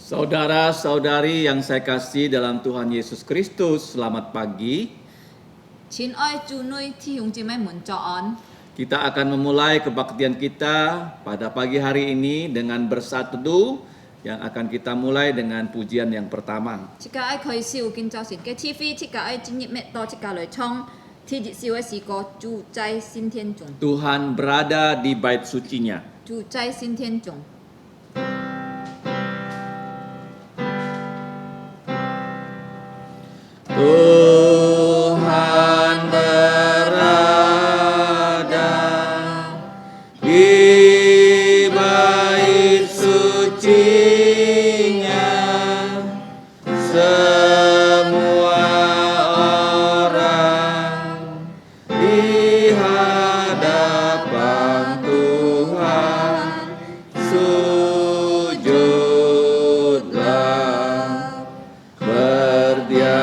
Saudara-saudari yang saya kasih dalam Tuhan Yesus Kristus, selamat pagi. 親愛主女弟兄姊妹們早安。 Kita akan memulai kebaktian kita pada pagi hari ini dengan bersatu yang akan kita mulai dengan pujian yang pertama. 即個愛開始有見早晨嘅 TV， 即個愛進入咩到即個來唱天日燒嘅詩歌，主在新天中， Tuhan berada di bait sucinya. 主在新天中。 Tuhan berada di bait sucinya, semua orang di hadapan Tuhan sujudlah, berdiam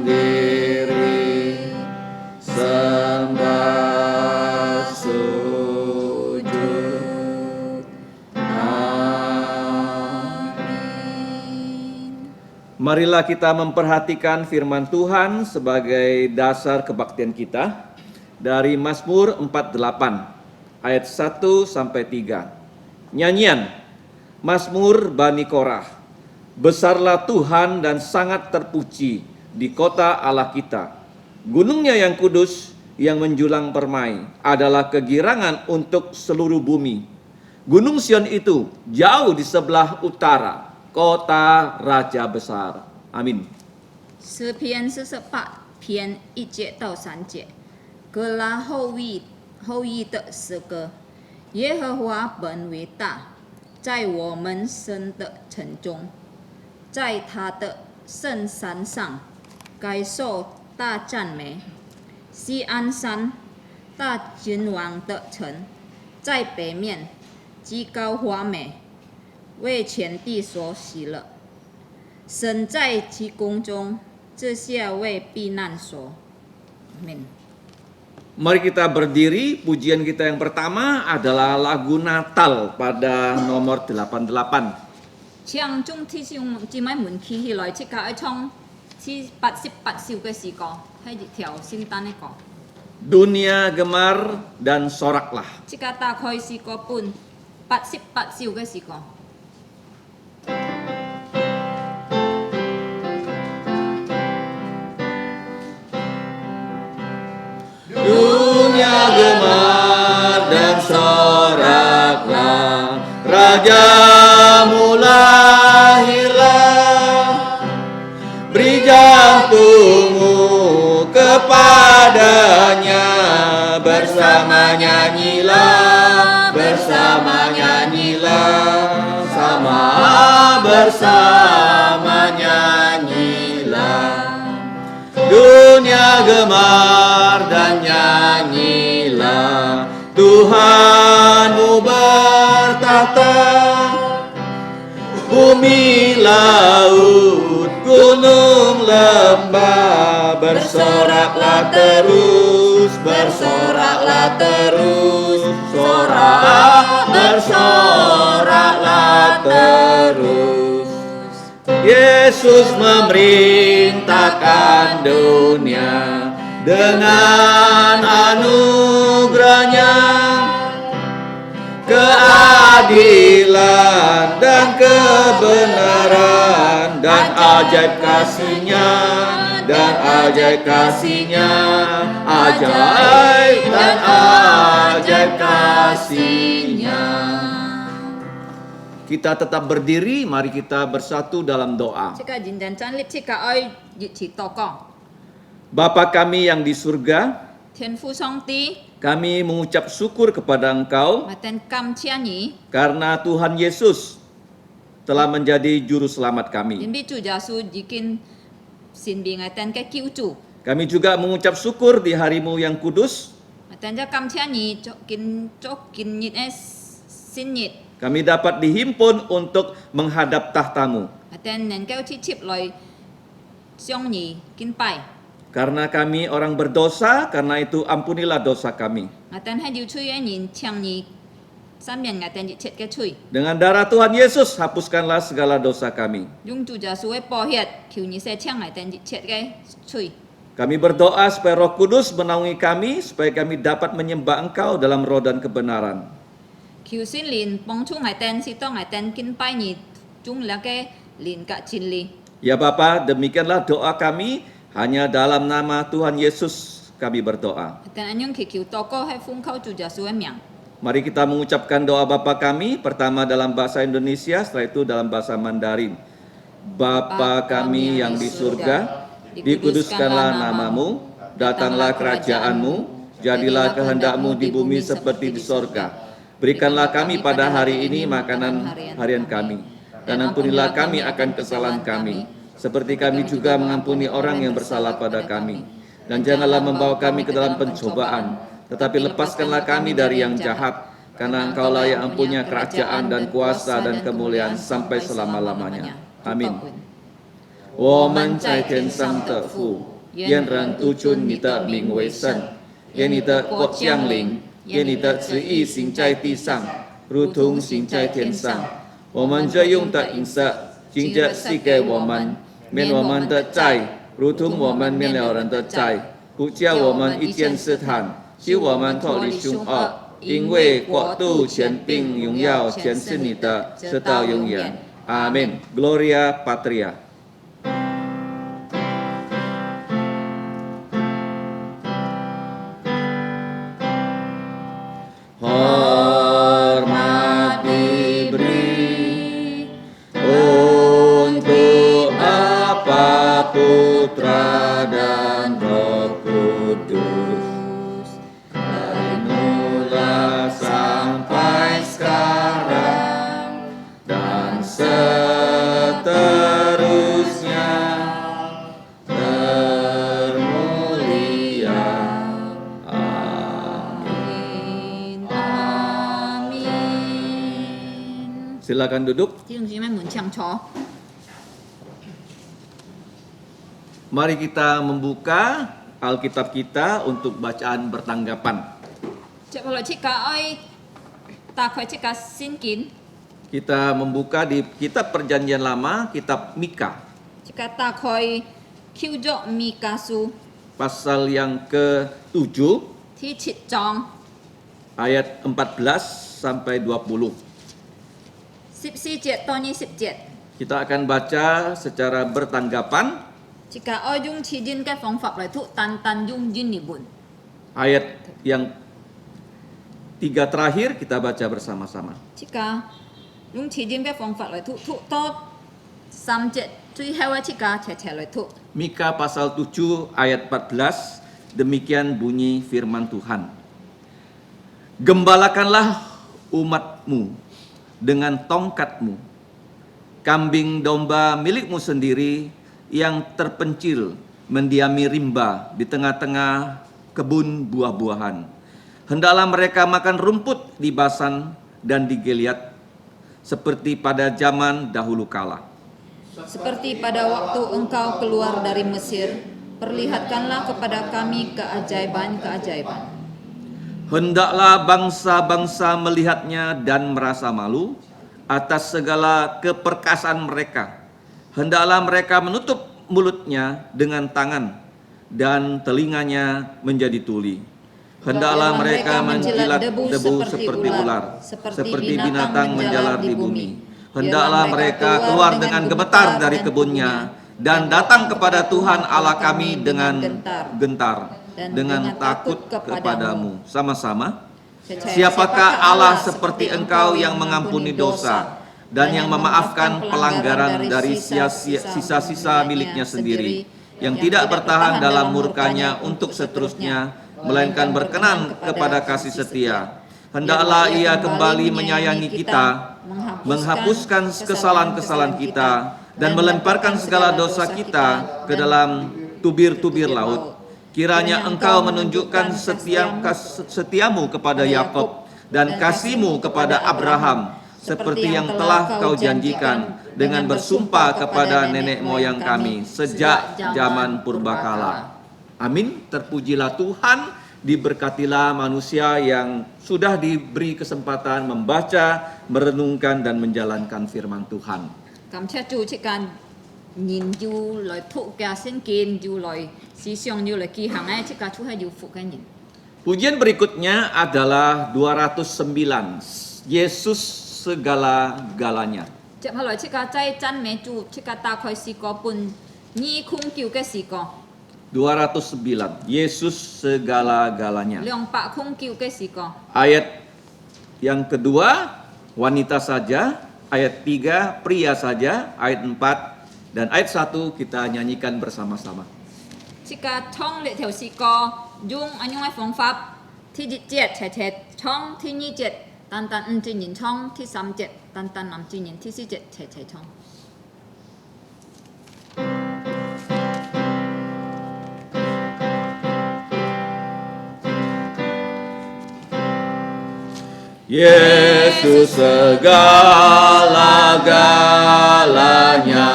diri, sembah sujud. Amin. Marilah kita memperhatikan firman Tuhan sebagai dasar kebaktian kita dari Mazmur 48 ayat 1 sampai 3. Nyanyian Mazmur Bani Korah. Besarlah Tuhan dan sangat terpuji di kota Allah kita. Gunungnya yang kudus yang menjulang permai adalah kegirangan untuk seluruh bumi. Gunung Sion itu jauh di sebelah utara, kota Raja besar. Amin. 詩篇48篇1節到3節，歌拉後裔的詩歌，耶和華本為大，在我們神的城中，在他的聖山上，該受大讚美。西安山，大君王的城，在北面，极高華美，為全地所喜樂。神在其宮中，這下為避難所。Amin. Mari kita berdiri. Pujian kita yang pertama adalah lagu Natal pada nomor 88. 唱中天上姊妹們起起來，即刻愛唱88首嘅詩歌，係一條聖誕嘅歌。 Dunia gemar dan soraklah. 即刻打開詩歌本88首嘅詩歌。 Dunia gemar dan soraklah, Raja lahirlah. Beri jantungmu kepadanya, bersama nyanyilah, sama bersama nyanyilah. Dunia gemar dan nyanyilah, Tuhanmu bertahta. Bumi, laut, gunung, lembah, bersoraklah terus, bersoraklah terus. Yesus memerintahkan dunia dengan anugerahnya, keadilan dan kebenaran dan ajaib kasih-Nya, ajaib kasih-Nya. Kita tetap berdiri, mari kita bersatu dalam doa. 即刻認真站立，即刻愛一起禱告。 Bapa kami yang di surga, 天父上帝， kami mengucap syukur kepada Engkau 我哋感謝你， karena Tuhan Yesus telah menjadi juru selamat 因 kami. 為主耶穌已經成為我哋嘅救主。 Kami juga mengucap syukur di harimu yang kudus, 我哋就感謝你做今日嘅新日， kami dapat dihimpun untuk menghadap tahtamu. 我哋能夠直接來向你敬拜。 Karena kami orang berdosa, karena itu ampunilah dosa kami. 我等係要出一年向你三面ngai ten ji chet ke chui Dengan darah Tuhan Yesus, hapuskanlah segala dosa kami. yung chu ja su e po hiet kiu ni se chang ngai ten ji chet ke chui Kami berdoa supaya Roh Kudus menaungi kami, supaya kami dapat menyembah Engkau dalam roh dan kebenaran. kiu sin lin pong chu ngai ten si to ngai ten kin pai ni chung la ke lin ka chin li Ya Bapa, demikianlah doa kami, hanya dalam nama Tuhan Yesus kami berdoa. ten anyong ki kiu to ko he fung khau chu ja su e miang Mari kita mengucapkan doa Bapa kami, pertama dalam bahasa Indonesia, setelah itu dalam bahasa Mandarin. Bapa kami yang di surga, dikuduskanlah namamu, datanglah kerajaanmu, jadilah kehendakmu di bumi seperti di sorga. Berikanlah kami pada hari ini makanan harian kami, dan ampunilah kami akan kesalahan kami, seperti kami juga mengampuni orang yang bersalah pada kami. Dan janganlah membawa kami ke dalam pencobaan, tetapi lepaskanlah kami dari yang jahat, karena Engkaulah yang punya kerajaan dan kuasa dan kemuliaan sampai selama-lamanya. Amin. 我们在天上的父，愿人都尊你的名为圣，愿你的国降临，愿你的旨意行在地上，如同行在天上。我们这用的饮食，今日赐给我们，免我们的债，如同我们免了人的债，不叫我们遇见试探，救我们脱离凶恶。因为国度、权柄、荣耀全是你的，直到永远。阿门。Gloria Patria。Hormat diberi untuk Bapa, Putra dan Roh Kudus, dari mula sampai sekarang dan seterusnya termulia. Amin. Amin. Silakan duduk. 弟兄姊妹們請坐。 Mari kita membuka Alkitab kita untuk bacaan bertanggapan. 接落嚟切架愛大概切架先見， Kita membuka di kitab Perjanjian Lama, kitab Mika, 切架大概 Q 咗米加書 pasal yang ke-7 ที่切章 ayat 14 sampai 20. 14節到20節， Kita akan baca secara bertanggapan. 切架愛用切人嘅方法嚟讀，單單用人嚟本。 Ayat yang 3 terakhir kita baca bersama-sama. 切架用切人嘅方法嚟讀，讀到3節，最後嘅切架斜斜嚟讀。 Mika pasal 7 ayat 14, demikian bunyi firman Tuhan. Gembalakanlah umatmu dengan tongkatmu, kambing domba milikmu sendiri yang terpencil mendiami rimba di tengah-tengah kebun buah-buahan. Hendaklah mereka makan rumput di Basan dan di Gilead, seperti pada zaman dahulu kala. Seperti pada waktu engkau keluar dari Mesir, perlihatkanlah kepada kami keajaiban-keajaiban. Hendaklah bangsa-bangsa melihatnya dan merasa malu atas segala keperkasaan mereka. Hendaklah mereka menutup mulutnya dengan tangan dan telinganya menjadi tuli. Hendaklah mereka menjilat debu seperti ular, seperti binatang menjalar di bumi. Hendaklah mereka keluar dengan gemetar dari kebunnya dan datang kepada Tuhan Allah kami dengan gentar, dengan takut kepadamu. Sama-sama. Siapakah Allah seperti engkau yang mengampuni dosa dan yang memaafkan pelanggaran dari sisa-sisa miliknya sendiri, yang tidak bertahan dalam murkanya untuk seterusnya, melainkan berkenan kepada kasih setia. Hendaklah ia kembali menyayangi kita, menghapuskan kesalahan-kesalahan kita, dan melemparkan segala dosa kita ke dalam tubir-tubir laut. Kiranya engkau menunjukkan setiamu kepada Yakub dan kasihmu kepada Abraham, seperti yang telah kau janjikan dengan bersumpah kepada nenek moyang kami sejak zaman purbakala. Amin. Terpujilah Tuhan. Diberkatilah manusia yang sudah diberi kesempatan membaca, merenungkan dan menjalankan firman Tuhan. 感謝主即間研究來讀嘅聖經，要來思想要來記行嘅，即間出係要服嘅人。 Pujian berikutnya adalah 209. Yesus segala-galanya. 接下來即間在讚美主，即間打開詩歌本二空叫嘅詩歌， 209. Yesus segala-galanya. 200空叫嘅詩歌。 Ayat yang kedua, wanita saja. Ayat 3, pria saja. Ayat 4 dan ayat 1 kita nyanyikan bersama-sama. 即間唱呢條詩歌，用安樣嘅方法，第一節齊齊唱，第二節單單五字人唱，第三節單單男字人，第四節齊齊唱。 Yesus segala-galanya,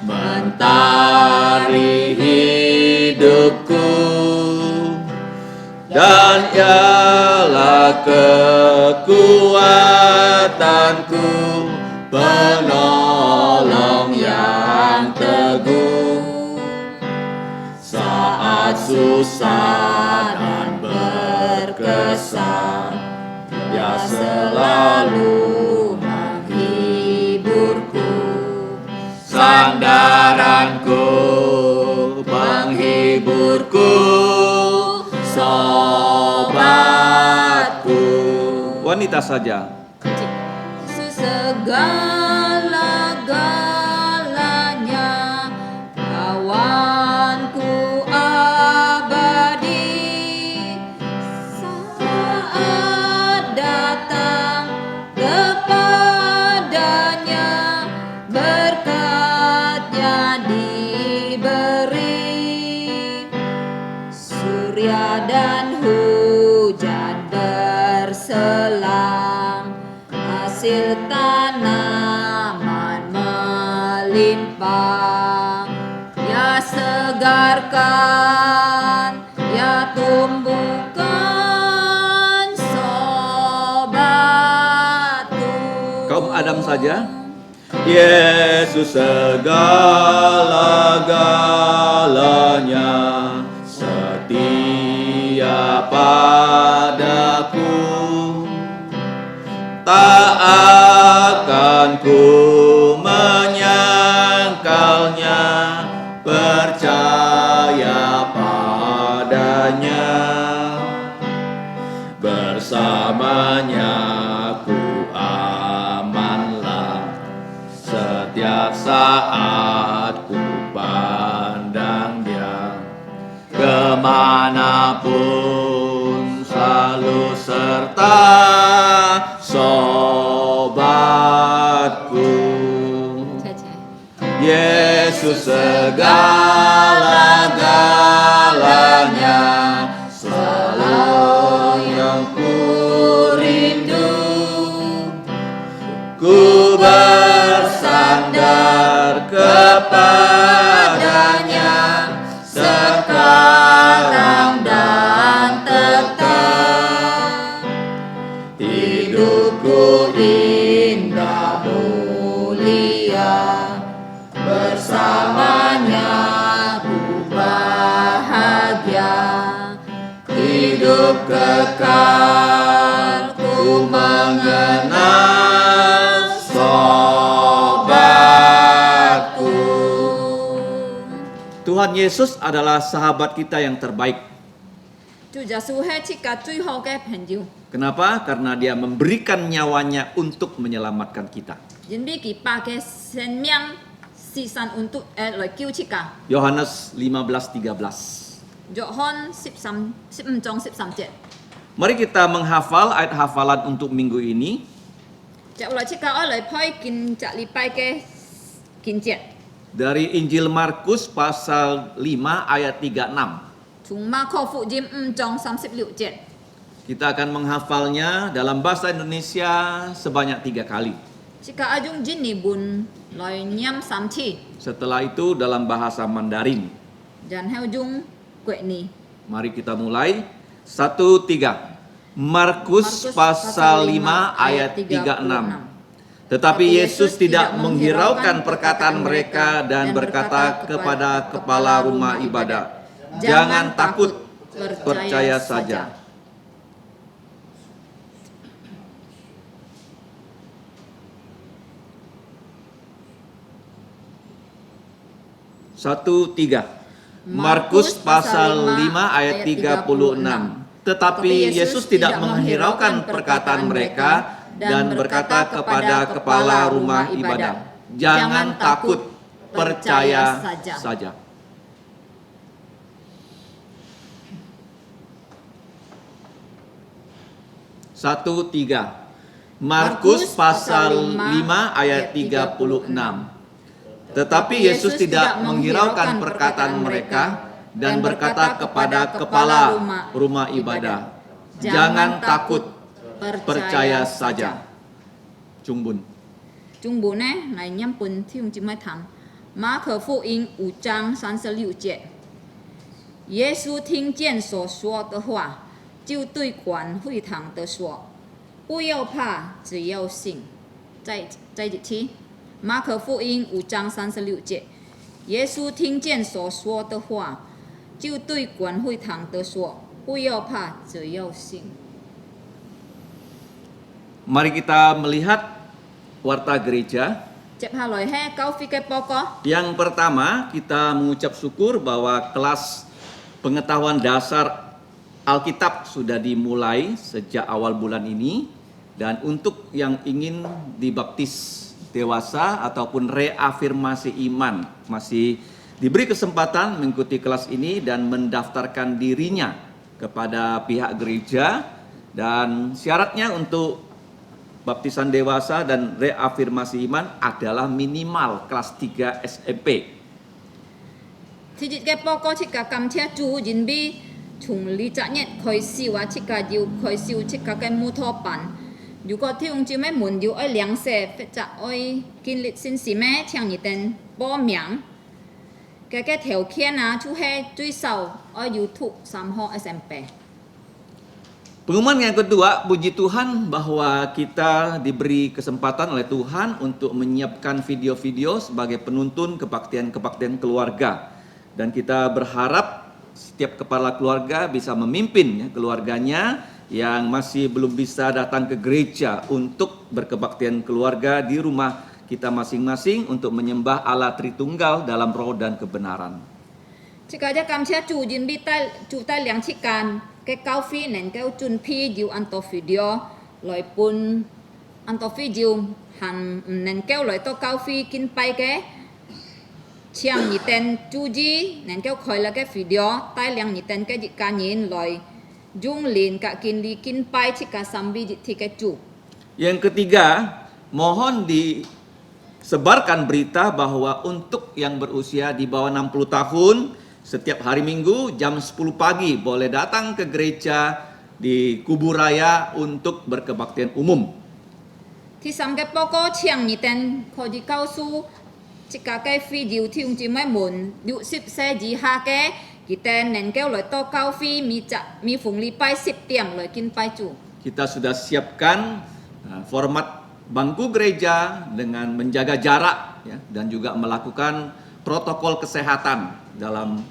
mentari hidupku, dan ialah kekuatanku, penolong yang teguh saat susah dan berkesan. Dia selalu menghiburku, sandaranku, penghiburku, sobatku. Wanita saja. Segala-galanya kawanku abadi, saat datang kepadanya berkatnya diberi, surya dan hujan berselang, hasil tanaman melimpah, ya segarkan, ya tumbuhkan sobatku. Kaum Adam saja. Yesus segala-galanya, setia padaku, tak akan ku menyangkalnya, percaya padanya, bersamanya ku amanlah, setiap saat ku pandang dia, kemanapun selalu serta sobatku. Yesus segala-galanya, selalu yang ku rindu, ku bersandar kepadanya sekarang dan tetap. Hidupku indah mulia, bersamanya ku bahagia, hidup kekal ku mengenal sobatku. Tuhan Yesus adalah sahabat kita yang terbaik. Kenapa? Karena dia memberikan nyawanya untuk menyelamatkan kita. Yohanes 15:13. Mari kita menghafal ayat hafalan untuk minggu ini. Dari Injil Markus pasal 5 ayat 36. Kita akan menghafalnya dalam bahasa Indonesia sebanyak 3 kali. Setelah itu dalam bahasa Mandarin. Mari kita mulai. 1-3. Markus pasal 5 ayat 36. Tetapi Yesus tidak menghiraukan perkataan mereka dan berkata kepada kepala rumah ibadat, "Jangan takut, percaya saja." Satu, tiga. Markus pasal 5 ayat 36. Tetapi Yesus tidak menghiraukan perkataan mereka dan berkata kepada kepala rumah ibadat, "Jangan takut, percaya saja." Satu, tiga. Markus pasal 5 ayat 36. Tetapi Yesus tidak menghiraukan perkataan mereka dan berkata kepada kepala rumah ibadah, "Jangan takut, percaya saja." Jungbun. 中文呢来念本弟兄姊妹谈，马可福音5章36节，耶稣听见所说的话，就对管会堂的说：“不要怕，只要信。”再一次，马可福音5章36节，耶稣听见所说的话，就对管会堂的说：“不要怕，只要信。” Mari kita melihat warta gereja. Yang pertama, kita mengucap syukur bahwa kelas pengetahuan dasar Alkitab sudah dimulai sejak awal bulan ini. Dan untuk yang ingin dibaptis dewasa ataupun reafirmasi iman, masih diberi kesempatan mengikuti kelas ini dan mendaftarkan dirinya kepada pihak gereja. Dan syaratnya untuk baptisan dewasa dan reafirmasi iman adalah minimal kelas 3 SMP. Pengumuman yang kedua, puji Tuhan bahwa kita diberi kesempatan oleh Tuhan untuk menyiapkan video-video sebagai penuntun kebaktian-kebaktian keluarga. Dan kita berharap setiap kepala keluarga bisa memimpin keluarganya yang masih belum bisa datang ke gereja untuk berkebaktian keluarga di rumah kita masing-masing untuk menyembah Allah Tritunggal dalam roh dan kebenaran. Cái cao phi nên cái chun phi diu an to video loại pun an to phi diu han nên cái loại to cao phi kin pai cái chiang nhị tên chu ji nên cái khơi là cái video tai liang nhị tên cái gì cá nhân loại dung lin cả kin li kin pai chỉ cả sambi thì cái chu. Yang ketiga, mohon disebarkan berita bahwa untuk yang berusia di bawah 60 tahun setiap hari Minggu jam 10 pagi boleh datang ke gereja di Kubur Raya untuk berkebaktian umum. Thì sam cái báo cáo chiang nhị tên có đi cao su chỉ cả cái video thì ông chỉ mới muốn dụ ship xe gì ha cái tên nên cái loại to cao phi mi phụng li pai 10 điểm loại kin pai chu. Kita sudah siapkan format bangku gereja dengan menjaga jarak ya, dan juga melakukan protokol kesehatan dalam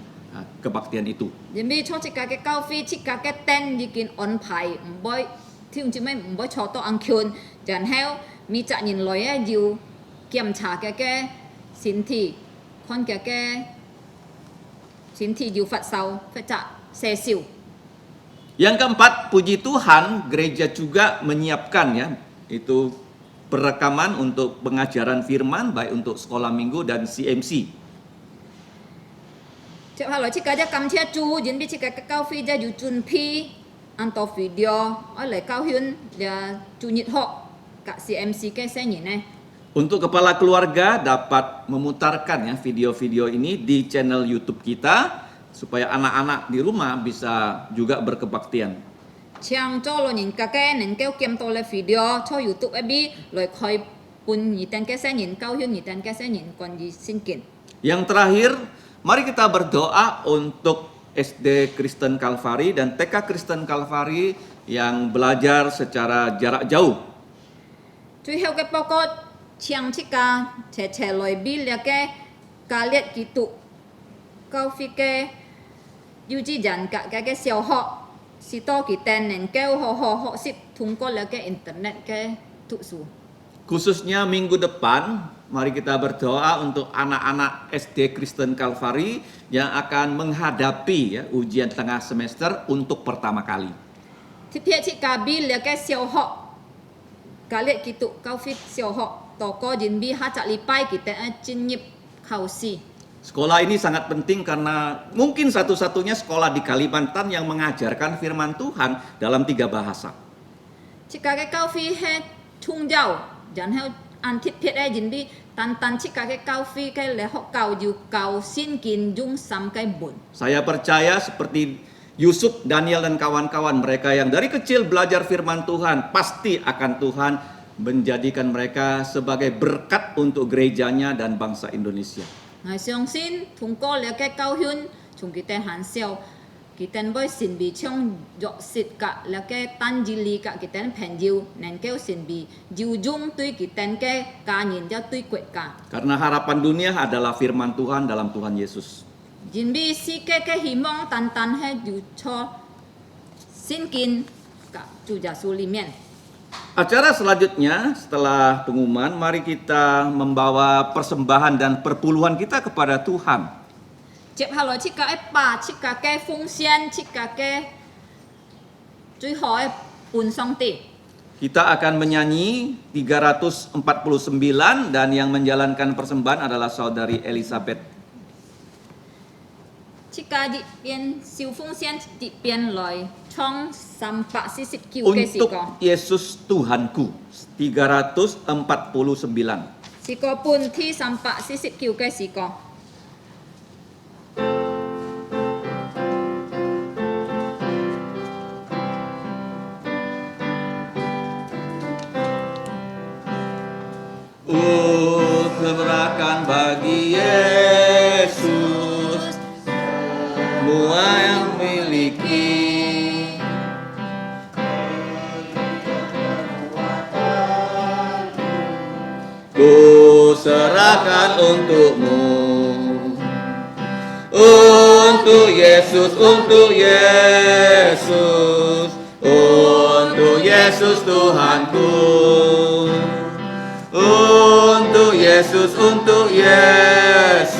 kebaktian itu. Jadi cho chỉ cả cái cao phi chỉ cả cái tên đi kin on pai boy thì ông chỉ mới boy cho to ăn kyun chẳng heo mi chả nhìn lối á diu kiểm tra cái sinh thị con cái sinh thị diu phát sau phải chả xe siêu. Yang keempat, puji Tuhan, gereja juga menyiapkan ya, itu perekaman untuk pengajaran firman baik untuk sekolah minggu dan CMC. Chợ hỏi chỉ cả cho cầm chia chú, diễn bị chỉ cả cao phi ra dù chun pi, ăn to video, ở lại cao huyên là chủ nhật họ cả CMC cái xe nhỉ này. Untuk kepala keluarga dapat memutarkan ya video-video ini di channel YouTube kita supaya anak-anak di rumah bisa juga berkebaktian. Chang cho lo nhìn cả cái nên kéo kem to le video cho YouTube ấy bi, rồi khơi pun nhị tên cái xe nhìn cao huyên nhị tên cái xe nhìn còn gì xin kiện. Yang terakhir, mari kita berdoa untuk SD Kristen Kalvari dan TK Kristen Kalvari yang belajar secara jarak jauh. 最後嘅報告請即家斜來比列嘅加列基督教會嘅幼稚園嘅小學是多佢哋能夠好學習通過了嘅 internet 嘅讀書。 Khususnya minggu depan, mari kita berdoa untuk anak-anak SD Kristen Kalvari yang akan menghadapi ya, ujian tengah semester untuk pertama kali. 特別即家比列嘅小學加列基督教會小學多個人比下個禮拜佢哋進入考試。 Sekolah ini sangat penting karena mungkin satu-satunya sekolah di Kalimantan yang mengajarkan firman Tuhan dalam 3 bahasa. 即家嘅教會係宗教，然後按特別嘅人比單即家嘅教會嘅嚟學教要教先見用3個本。 Saya percaya seperti Yusuf, Daniel, dan kawan-kawan mereka yang dari kecil belajar firman Tuhan, pasti akan Tuhan menjadikan mereka sebagai berkat untuk gerejanya dan bangsa Indonesia. 我相信通過了嘅教訓，從佢哋很少，佢哋會善備將弱勢嘅了嘅單字理嘅佢哋朋友，能夠善備要用對佢哋嘅家人又對國家。 Karena harapan dunia adalah firman Tuhan dalam Tuhan Yesus. 人比世界嘅希望單係要錯先見嘅主耶穌裡面。 Acara selanjutnya setelah pengumuman, mari kita membawa persembahan dan perpuluhan kita kepada Tuhan. 接下來切個一百，切個嘅奉獻，切個嘅最後嘅半上帝。 Kita akan menyanyi 349 dan yang menjalankan persembahan adalah saudari Elizabeth. 切個入邊小奉獻入邊來創349嘅時 Untuk 個。 Yesus Tuhanku 349. 是個半天349嘅時個。 Serahkan bagi Yesus semua yang miliki. Ku serahkan untukmu, untuk Yesus, untuk Yesus, untuk Yesus Tuhanku. Untuk Yesus, untuk Yesus,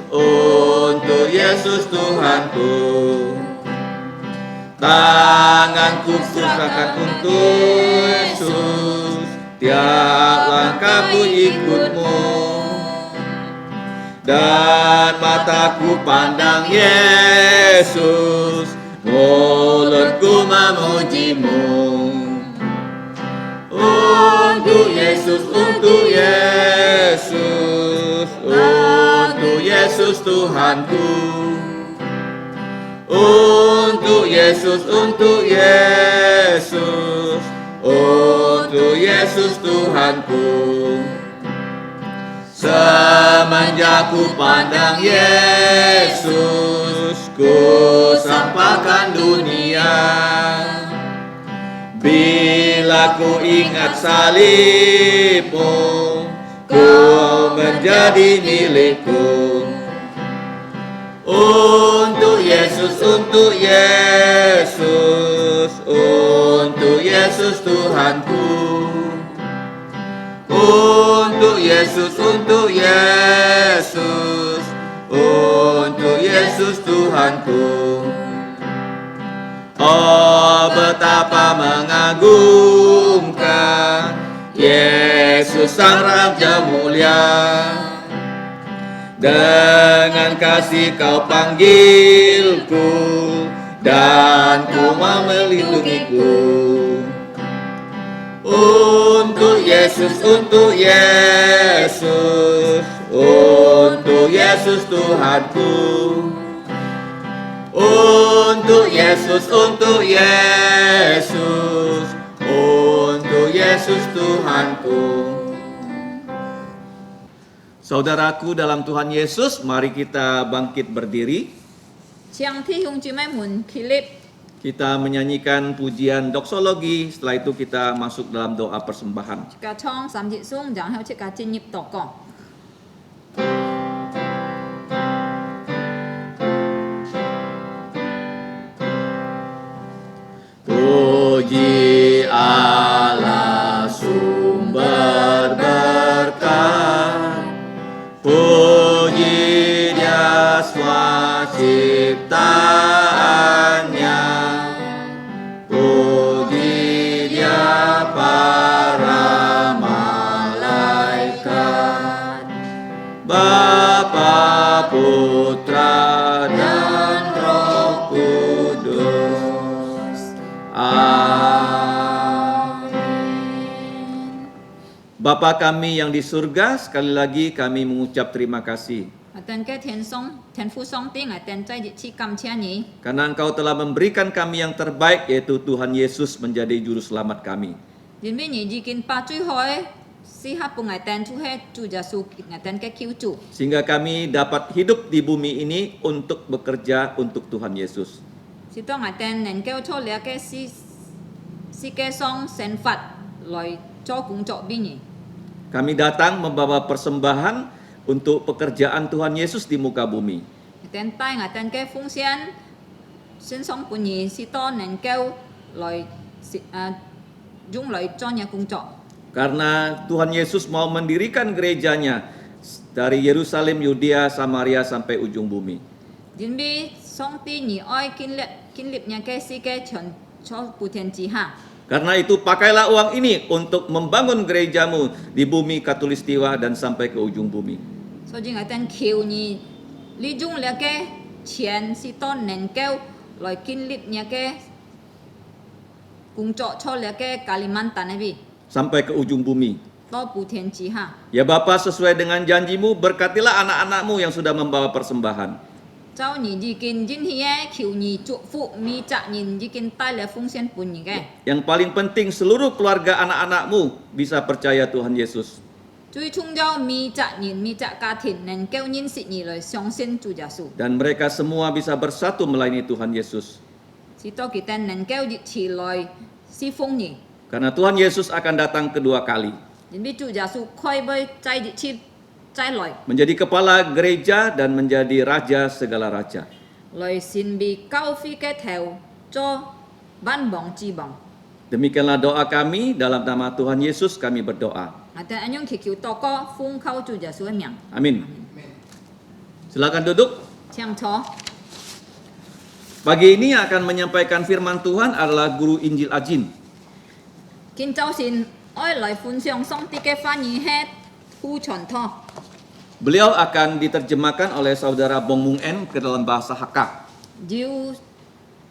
untuk Yesus Tuhanku. Tanganku serahkan untuk Yesus, tiap langkahku ikutmu, dan mataku pandang Yesus, mulutku memujimu. Untuk Yesus, untuk Yesus, untuk Yesus Tuhanku. Untuk Yesus, untuk Yesus, untuk Yesus Tuhanku. Semenjak ku pandang Yesus, ku sampaikan dunia. Bila ku ingat salibmu, ku menjadi milikku. Untuk Yesus, untuk Yesus, untuk Yesus Tuhanku. Untuk Yesus, untuk Yesus, untuk Yesus Tuhanku. Oh, betapa mengagumkan Yesus Sang Raja mulia. Dengan kasih kau panggilku, dan ku mau melindungiku. Untuk Yesus, untuk Yesus, untuk Yesus Tuhanku. Untuk Yesus, untuk Yesus, untuk Yesus Tuhanku. Saudaraku dalam Tuhan Yesus, mari kita bangkit berdiri. 向弟兄姊妹們起立， Kita menyanyikan pujian doksologi, setelah itu kita masuk dalam doa persembahan. 一個唱三節頌，然後一個進入禱告。 Puji Allah sumber berkat, puji Dia ciptaannya, puji Dia para malaikat, Bapa, Putra, dan Roh Kudus. Amin. Bapa kami yang di surga, sekali lagi kami mengucap terima kasih. 我哋嘅天父上帝，我哋在日次感謝你， Karena Engkau telah memberikan kami yang terbaik, yaitu Tuhan Yesus menjadi juru selamat kami. 因為你已經把最好嘅時刻俾我哋出去主耶穌，我哋嘅救主， Sehingga kami dapat hidup di bumi ini untuk bekerja untuk Tuhan Yesus. 使到我哋能夠做呢個世界上生活來做工作俾你。 Kami datang membawa persembahan untuk pekerjaan Tuhan Yesus di muka bumi. 我哋帶我哋嘅奉獻獻上俾你，使到能夠來用來做呢工作。 Karena Tuhan Yesus mau mendirikan gerejanya dari Yerusalem, Yudea, Samaria sampai ujung bumi. 因為上帝你愛建立呢個世界全做普天之下。 Karena itu pakailah uang ini untuk membangun gerejamu di bumi Katulistiwa dan sampai ke ujung bumi. 所以我哋求你利用呢個錢，使到能夠來建立呢個工作，做呢個Kalimantan呢邊 Sampai ke ujung bumi. 到普天之下。 Ya Bapa, sesuai dengan janjimu, berkatilah anak-anakmu yang sudah membawa persembahan. 就你已經應許嘅，求你祝福每責任已經帶來奉獻俾你嘅。 Yang paling penting, seluruh keluarga anak-anakmu bisa percaya Tuhan Yesus. 最重要每責任每責家庭能夠認識你來相信主耶穌， Dan mereka semua bisa bersatu melayani Tuhan Yesus. 使到佢哋能夠一起來侍奉你。 Karena Tuhan Yesus akan datang kedua kali. 因為主耶穌開會再一次再來， Menjadi kepala gereja dan menjadi raja segala raja. 來成為教會嘅頭，做萬王之王。 Demikianlah doa kami, dalam nama Tuhan Yesus kami berdoa. 我哋安樣祈求禱告，奉靠主耶穌嘅名。 Amin. Silakan duduk. 請坐。 Pagi ini yang akan menyampaikan firman Tuhan adalah Guru Injil Ajin. 今早先愛來分享上帝嘅翻譯係胡傳濤， Beliau akan diterjemahkan oleh saudara Bong Mung En ke dalam bahasa Hakka. 要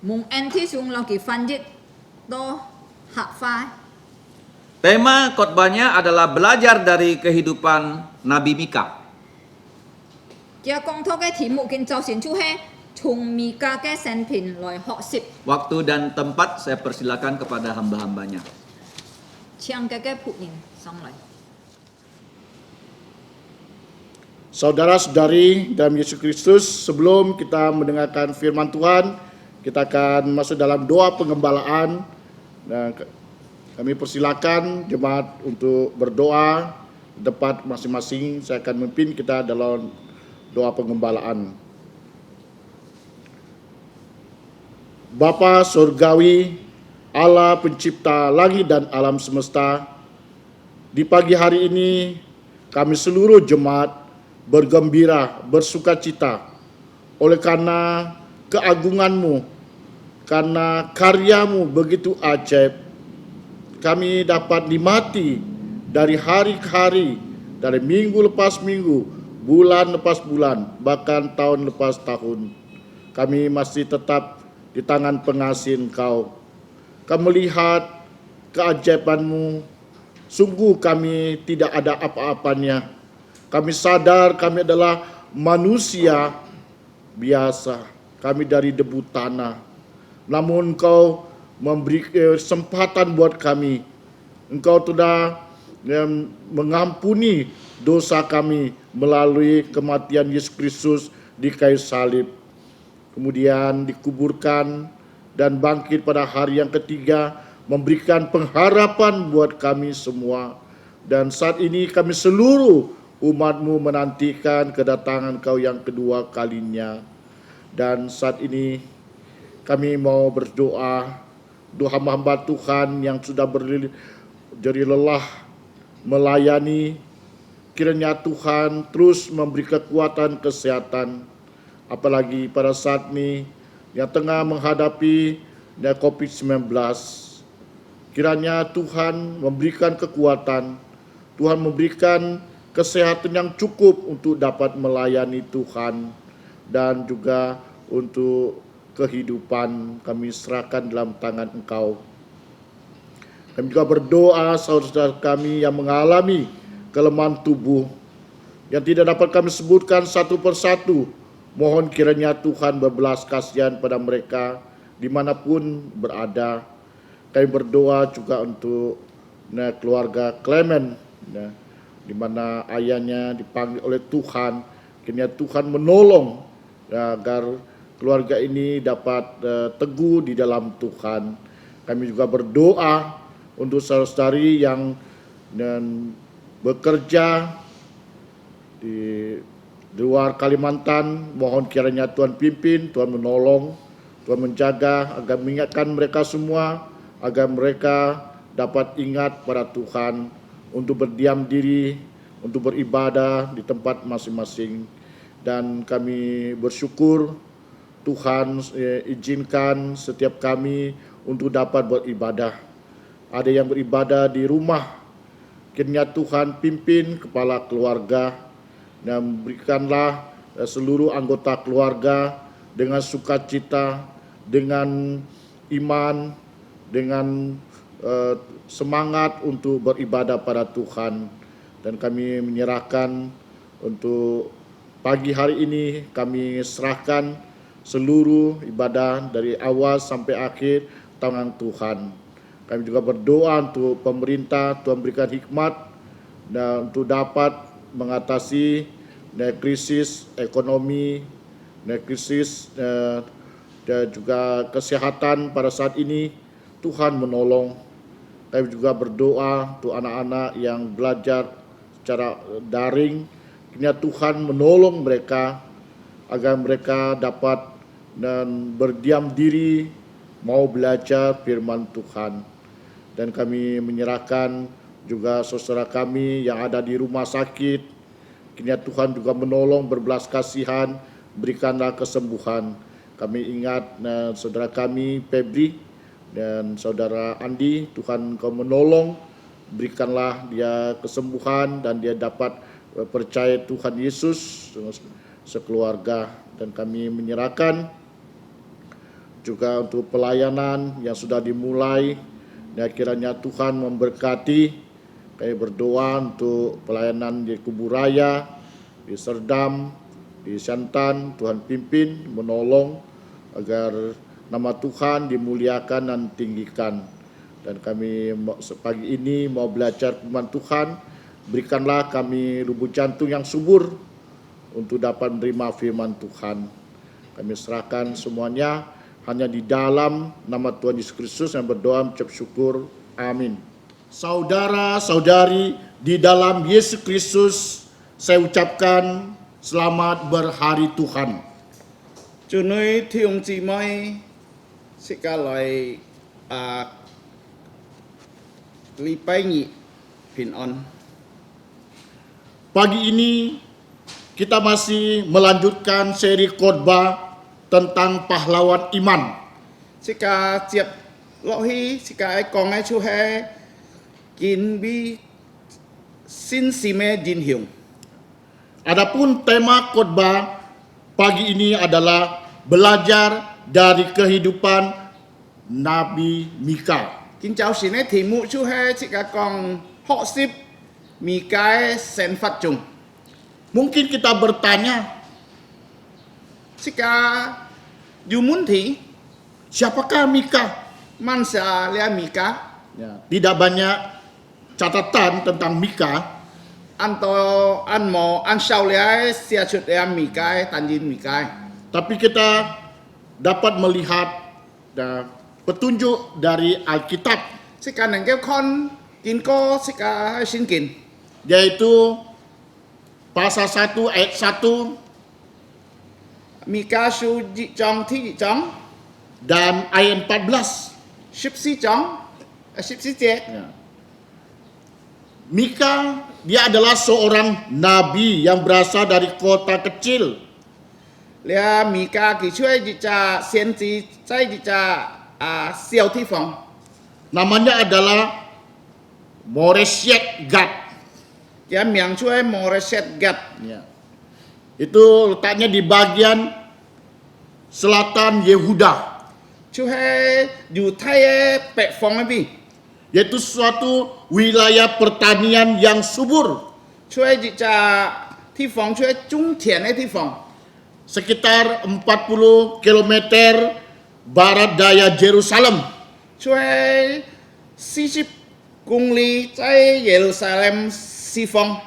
蒙恩天上落嘅翻譯到客話。 Tema khotbahnya adalah belajar dari kehidupan Nabi Mika. 這講到嘅題目，今早先就係從米迦嘅生平來學習， Waktu dan tempat saya persilakan kepada hamba-hambanya. 請嘅僕人上來。 Saudara-saudari dalam Yesus Kristus, sebelum kita mendengarkan firman Tuhan, kita akan masuk dalam doa pengembalaan. Dan kami persilakan jemaat untuk berdoa di tempat masing-masing. Saya akan memimpin kita dalam doa pengembalaan. Bapa surgawi, Allah pencipta langit dan alam semesta, di pagi hari ini kami seluruh jemaat bergembira, bersukacita oleh karena keagungan-Mu, karena karya-Mu begitu ajaib. Kami dapat nikmati dari hari ke hari, dari minggu lepas minggu, bulan lepas bulan, bahkan tahun lepas tahun. Kami masih tetap di tangan pengasih Engkau. Kami melihat keajaiban-Mu, sungguh kami tidak ada apa-apanya. Kami sadar kami adalah manusia biasa, kami dari debu tanah. Namun Engkau memberi kesempatan buat kami. Engkau sudah mengampuni dosa kami melalui kematian Yesus Kristus di kayu salib. kemudian dikuburkan dan bangkit pada hari yang ketiga, memberikan pengharapan buat kami semua. Dan saat ini kami seluruh umat-Mu menantikan kedatangan Kau yang kedua kalinya. Dan saat ini kami mau berdoa, doa hamba-hamba Tuhan yang sudah jadi lelah melayani, kiranya Tuhan terus memberi kekuatan kesehatan, apalagi pada saat ini yang tengah menghadapi COVID-19. Kiranya Tuhan memberikan kekuatan, Tuhan memberikan kesehatan yang cukup untuk dapat melayani Tuhan, dan juga untuk kehidupan kami serahkan dalam tangan Engkau. Kami juga berdoa saudara-saudara kami yang mengalami kelemahan tubuh yang tidak dapat kami sebutkan satu persatu. Mohon kiranya Tuhan berbelas kasihan pada mereka dimanapun berada. Kami berdoa juga untuk keluarga Clement, di mana ayahnya dipanggil oleh Tuhan. Kiranya Tuhan menolong agar keluarga ini dapat teguh di dalam Tuhan. Kami juga berdoa untuk saudara-saudari yang bekerja di luar Kalimantan. Mohon kiranya Tuhan pimpin, Tuhan menolong, Tuhan menjaga agar mengingatkan mereka semua, agar mereka dapat ingat pada Tuhan untuk berdiam diri, untuk beribadah di tempat masing-masing. Dan kami bersyukur Tuhan izinkan setiap kami untuk dapat beribadah. Ada yang beribadah di rumah, kiranya Tuhan pimpin kepala keluarga dan berikanlah seluruh anggota keluarga dengan sukacita, dengan iman, dengan semangat untuk beribadah pada Tuhan. Dan kami menyerahkan untuk pagi hari ini, kami serahkan seluruh ibadah dari awal sampai akhir tangan Tuhan. Kami juga berdoa untuk pemerintah, Tuhan berikan hikmat dan untuk dapat mengatasi krisis ekonomi, krisis dan juga kesehatan pada saat ini. Tuhan menolong. Kami juga berdoa untuk anak-anak yang belajar secara daring. Kiranya Tuhan menolong mereka agar mereka dapat dan berdiam diri mau belajar firman Tuhan. Dan kami menyerahkan juga saudara kami yang ada di rumah sakit. Kiranya Tuhan juga menolong, berbelas kasihan, berikanlah kesembuhan. Kami ingat saudara kami Febri dan saudara Andi, Tuhan Kau menolong, berikanlah dia kesembuhan dan dia dapat percaya Tuhan Yesus sekeluarga. Dan kami menyerahkan juga untuk pelayanan yang sudah dimulai. Dan kiranya Tuhan memberkati. Kami berdoa untuk pelayanan di Kuburaya, di Serdam, di Siantan. Tuhan pimpin, menolong agar nama Tuhan dimuliakan dan tinggikan. Dan kami pagi ini mau belajar firman Tuhan. Berikanlah kami lubuk jantung yang subur untuk dapat menerima firman Tuhan. Kami serahkan semuanya hanya di dalam nama Tuhan Yesus Kristus yang berdoa mengucap syukur. Amin. Saudara-saudari di dalam Yesus Kristus, saya ucapkan selamat berhari Tuhan. 祝女弟兄姊妹，即刻來禮拜二平安。 Pagi ini kita masih melanjutkan seri khotbah tentang pahlawan iman. 即刻接落去，即刻講嘅就係建立信心嘅英雄。 Adapun tema khotbah pagi ini adalah belajar dari kehidupan Nabi Mika. 今朝時嘅題目就係即刻講學習米迦嘅神法中， Mungkin kita bertanya, 即刻有問題， siapakah Mika? 慢下了米迦， Ya, tidak banyak catatan tentang Mika, 按少了寫出了米迦，但係米迦。 tapi kita dapat melihat petunjuk dari Alkitab, 是間能夠看見過是個先見， yaitu pasal 1 ayat 1 米迦書2章第2章 dan ayat 14. 14章14節， Ya. Mika dia adalah seorang nabi yang berasal dari kota kecil. 你啊米迦佢出一隻先知，在一隻小地方， Namanya adalah Moreshet Gad. 佢名出摩勒舍格， Ya. Itu letaknya di bagian selatan Yehuda, 就係猶太嘅北方嗰邊， yaitu suatu wilayah pertanian yang subur, 出一隻地方出種田嘅地方， sekitar 40 km barat daya Yerusalem. 出係40公里在耶路撒冷西方。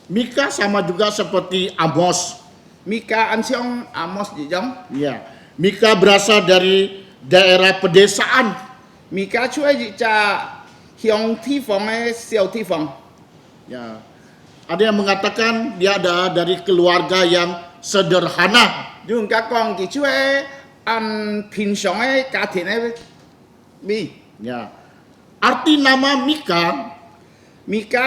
Mika sama juga seperti Amos. Mika Ansiong Amos Jijong, Ya, Mika berasal dari daerah pedesaan. Mika Chue Jija Hyong Ti Fong Xiao Ti Fong, Ya, ada yang mengatakan dia ada dari keluarga yang sederhana. Yung Ka Kong Ki Chue An Pin Song Ka Tin Bi, Ya, arti nama Mika Mika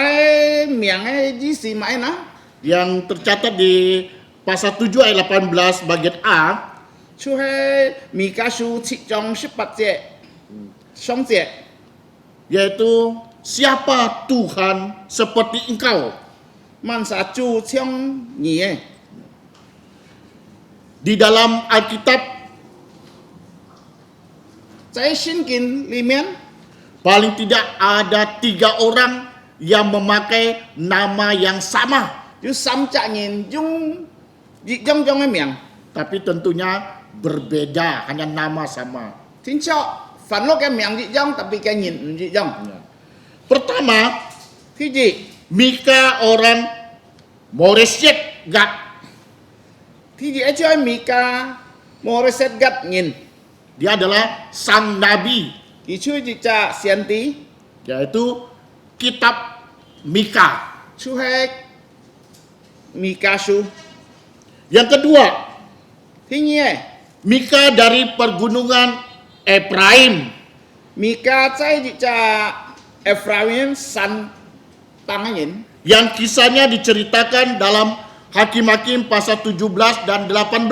Miang Ji Si Mai Na, yang tercatat di pasal 7 ayat 18 bagian A, Chue Mika Shu Chi Jong 18節，雙節， yaitu siapa Tuhan seperti engkau. Mansa Chu Chiong Nyi Di dalam Alkitab 在聖經裡面 paling tidak ada 3 orang yang memakai nama yang sama, 有3隻人用一種種嘅名。 tapi tentunya berbeda, hanya nama sama. 聽錯，煩惱嘅名一樣，特別嘅人唔一樣。 Pertama, 第二， Mika orang Moreshet Gad. 第二係米迦摩勒舍格人， Dia adalah sang nabi, 佢出一隻先知， yaitu kitab Mika. 出係米迦書。 Yang kedua, 第二， Mika dari pergunungan Efraim. 米迦在一隻Ephraim山當嘅人， yang kisahnya diceritakan dalam Hakim-Hakim pasal 17 dan 18.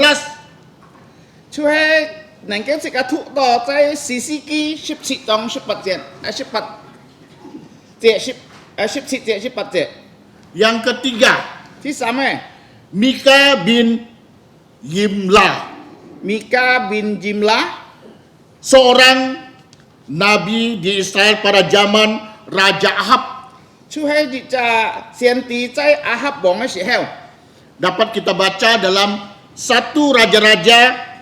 出係能夠一個突到在士師記17章18節，18節17節18節。 Yang ketiga, 第三嘅 Mika bin Yimla, 米迦bin Jimlah， seorang nabi di Israel pada zaman Raja Ahab. 出係一隻先知在亞哈王嘅時候。 Dapat kita baca dalam 1 Raja-Raja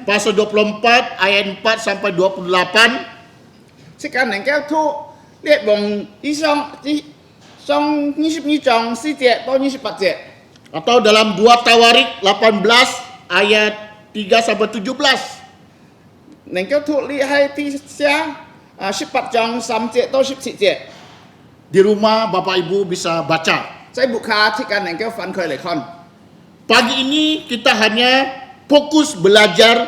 pasal 24 ayat 4 sampai 28. 即係能夠吐列王以上22章4節到28節， Atau dalam 2 Tawarik 18 ayat 3 sampai 17. 能夠吐列喺第18章3節到17節， Di rumah Bapak Ibu bisa baca. 在木卡即係能夠翻開嚟看。 Pagi ini kita hanya fokus belajar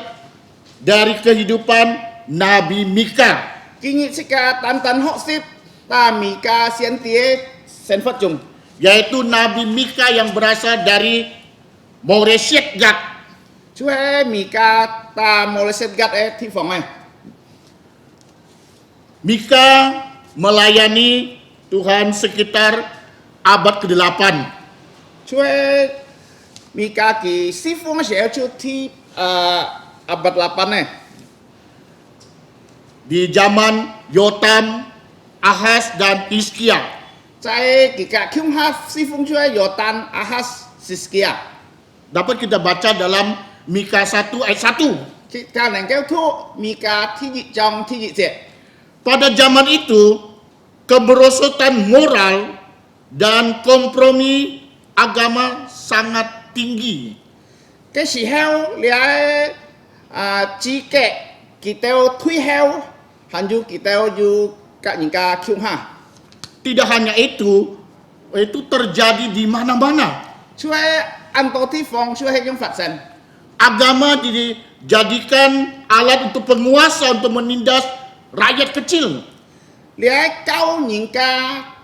dari kehidupan Nabi Mika, 今日即係單單學習大米迦先知嘅身份中， yaitu Nabi Mika yang berasal dari Moreshet Gad. 就係米迦大摩勒舍格嘅地方嘅。 Mika melayani Tuhan sekitar abad ke-8. 就係米迦嘅師傅嘅時候就ที่abad 8嘅。 Di zaman Yotam, Ahaz, dan Hizkia. 在幾個強哈師傅出嚟約旦亞哈斯基亞， Dapat kita baca dalam Mika 1 ayat 1. 佢能夠吐米迦第1章第1節。 Pada zaman itu, kemerosotan moral dan kompromi agama sangat tinggi. 嘅時候，你喺 chỉ kệ kita thui heo hanju kita ju kak nyingka kyung ha Tidak hanya itu terjadi di mana-mana. ช่วยอันโตที่ฟองช่วยให้ยังฝัดเซน Agama dijadikan alat untuk penguasa untuk menindas rakyat kecil. เหลือเก้าหญิงกา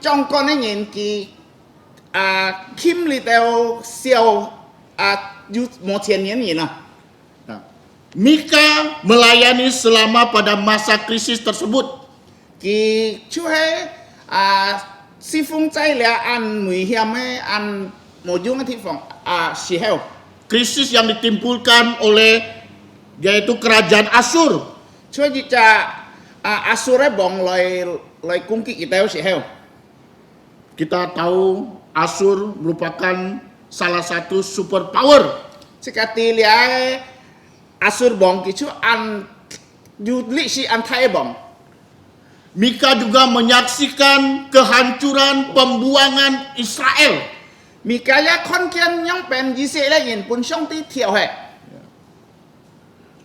จ้องก้อนให้เงินกีคิมลีเตลเซียวยูโมเทียนเนียนนี่เนาะ Nah, Mika melayani selama pada masa krisis tersebut. กีช่วยซีฟงใจเหลืออันหนุ่ยเฮียไม่อันโมยุ่งที่ฟองชีเฮล Krisis yang ditimbulkan oleh yaitu kerajaan Asyur. ช่วยจะอาสุรบองลอยกุ้งกิเตลชีเฮล Kita tahu Asyur merupakan salah satu superpower. สกัดตีเหลืออาสุรบองกิช่วยอันยูลิชีอันไทยบอง Mika juga menyaksikan kehancuran pembuangan Israel. มีกายะคอนเกียนยังเป็นยิเซและยินปุนช่องที่เที่ยวแห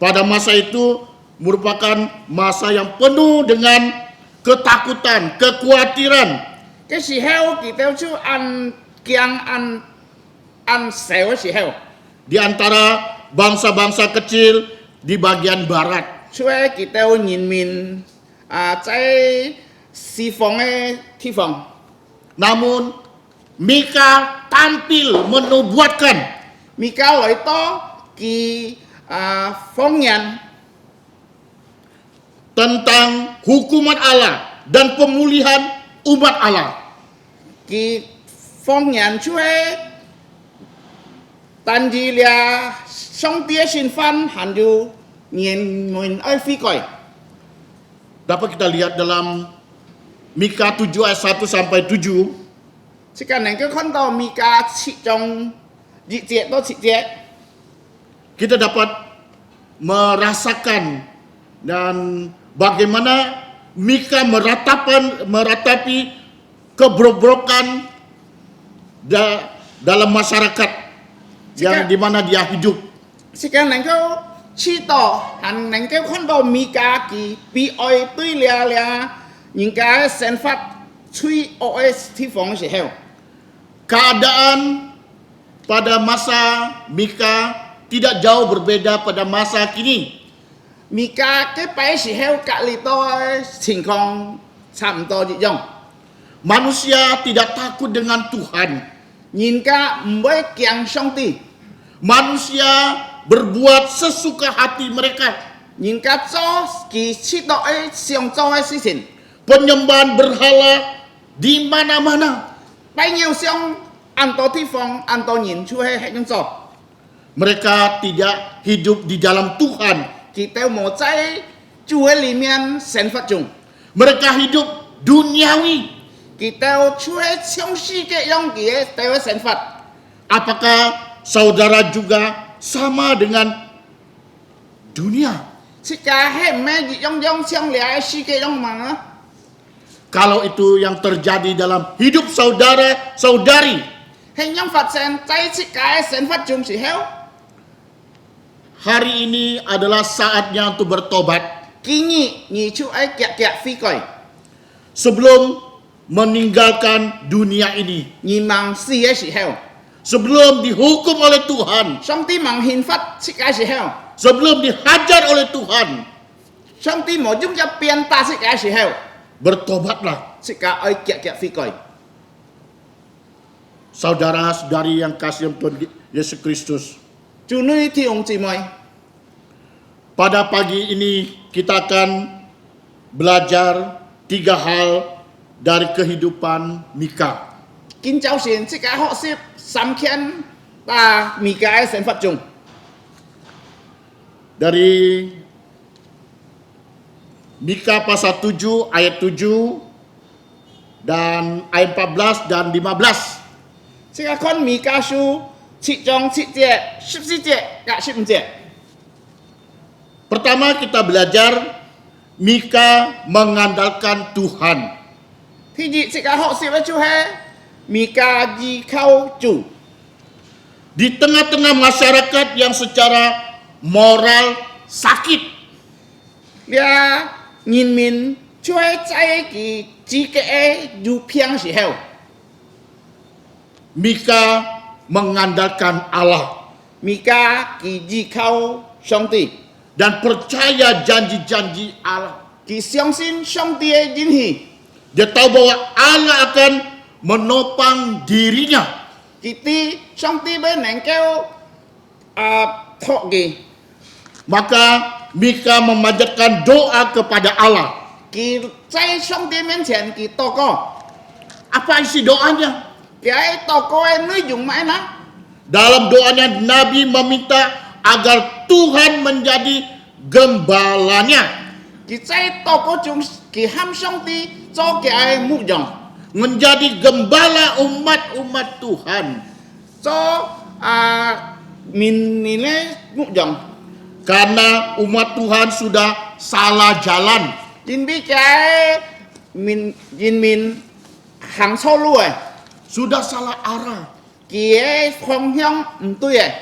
Pada masa itu merupakan masa yang penuh dengan ketakutan, kekhawatiran. ก็สิเฮลกี่เต้าชูอันเกียงอันเซลสิเฮล Di antara bangsa-bangsa kecil di bagian barat. ช่วยกี่เต้ายินมินใจซีฟองที่ฟอง Namun Mika tampil menubuatkan มีก้าวไหลต่อกี่ฟองยัน tentang hukuman Allah dan pemulihan umat Allah. กี่ฟองยันช่วยตันจีเลียช่องเตี้ยชินฟันหันอยู่เงียนมินฟีก่อย Dapat kita lihat dalam Mika 7 ayat 1 sampai 7. สกัดไหนก็ค่อนต่อมีกาชิจงจิเจโตชิเจ Kita dapat merasakan dan bagaimana Mika meratapi kebrobrokan dalam masyarakat yang di mana dia hidup. สกัดไหนก็ชิต่อหันไหนก็ค่อนต่อมีกากีปีออยตุ้ยเลียยิงกาเซนฟัดช่วยโอเอสที่ฟองเสียเฮล Keadaan pada masa Mika tidak jauh berbeda pada masa kini. มีกาเก็ไปเสียเฮลกะลิโตสิ่งของสามตัวจิจง Manusia tidak takut dengan Tuhan. ยิงกาไม่เกียงช่องตี Manusia berbuat sesuka hati mereka. ยิงกาโจกีชิโตเสียงโจสิสิน Penyembahan berhala di mana-mana. ไปเงียวเสียงอันโตที่ฟองอันโตยินช่วยให้ยังโจ Mereka tidak hidup di dalam Tuhan. กีเตลหมใจช่วย里面神法中 Mereka hidup duniawi. กีเตลช่วยช่องชีเกยองกีเตล神法 Apakah saudara juga sama dengan dunia? สิกาให้แม่ยองช่องเหลียชีเกยองมัง Kalau itu yang terjadi dalam hidup saudara-saudari, ให้ยังฝัดเซนใจสิกา神法中สิเฮล hari ini adalah saatnya untuk bertobat กีนี่นี่ช่วยแกะฟีก่อย sebelum meninggalkan dunia ini, นี่มังเสียสิเฮล sebelum dihukum oleh Tuhan, ช่องที่มังหินฟัดสิกาสิเฮล sebelum dihajar oleh Tuhan. ช่องที่หมอยุ่งจะเปลี่ยนตาสิกาสิเฮล Bertobatlah, สิกาไอแกะฟีก่อย saudara-saudari yang kasih Tuhan Yesus Kristus. จูนุยที่องค์จีมอย Pada pagi ini kita akan belajar 3 hal dari kehidupan Mika. กินเจ้าเสียนสิกาเหาะสิบสามเขียนตามีกายเส้นฟัดจง Dari Mika pasal 7 ayat 7 dan ayat 14 dan 15. สิกาคนมีกาชูชิจงชิเจสิบสี่เจกะสิบเจ Pertama kita belajar Mika mengandalkan Tuhan. ที่จีสิกาเหาะสิบไว้ชูเฮมีกาจีเข้าจู Di tengah-tengah masyarakat yang secara moral sakit. 了人民就会在佢自己嘅有偏時候， Mika mengandalkan Allah 而家佢依靠上帝， dan percaya janji-janji Allah. 佢相信上帝嘅應許， Dia tahu bahwa Allah akan menopang dirinya. 佢知上帝要能夠托佢， Maka Mika memanjatkan doa kepada Allah. 佢在上帝面前佢禱告， Apa isi doanya? 佢喺禱告嘅內容咩呢？ Dalam doanya Nabi meminta agar Tuhan menjadi gembalanya, 佢在禱告中，佢喊上帝做佢嘅牧羊， menjadi gembala umat-umat Tuhan. 做民嘅牧羊。 Karena umat Tuhan sudah salah jalan, 因為佢人民行錯路嘅， sudah salah arah 佢嘅方向唔對嘅，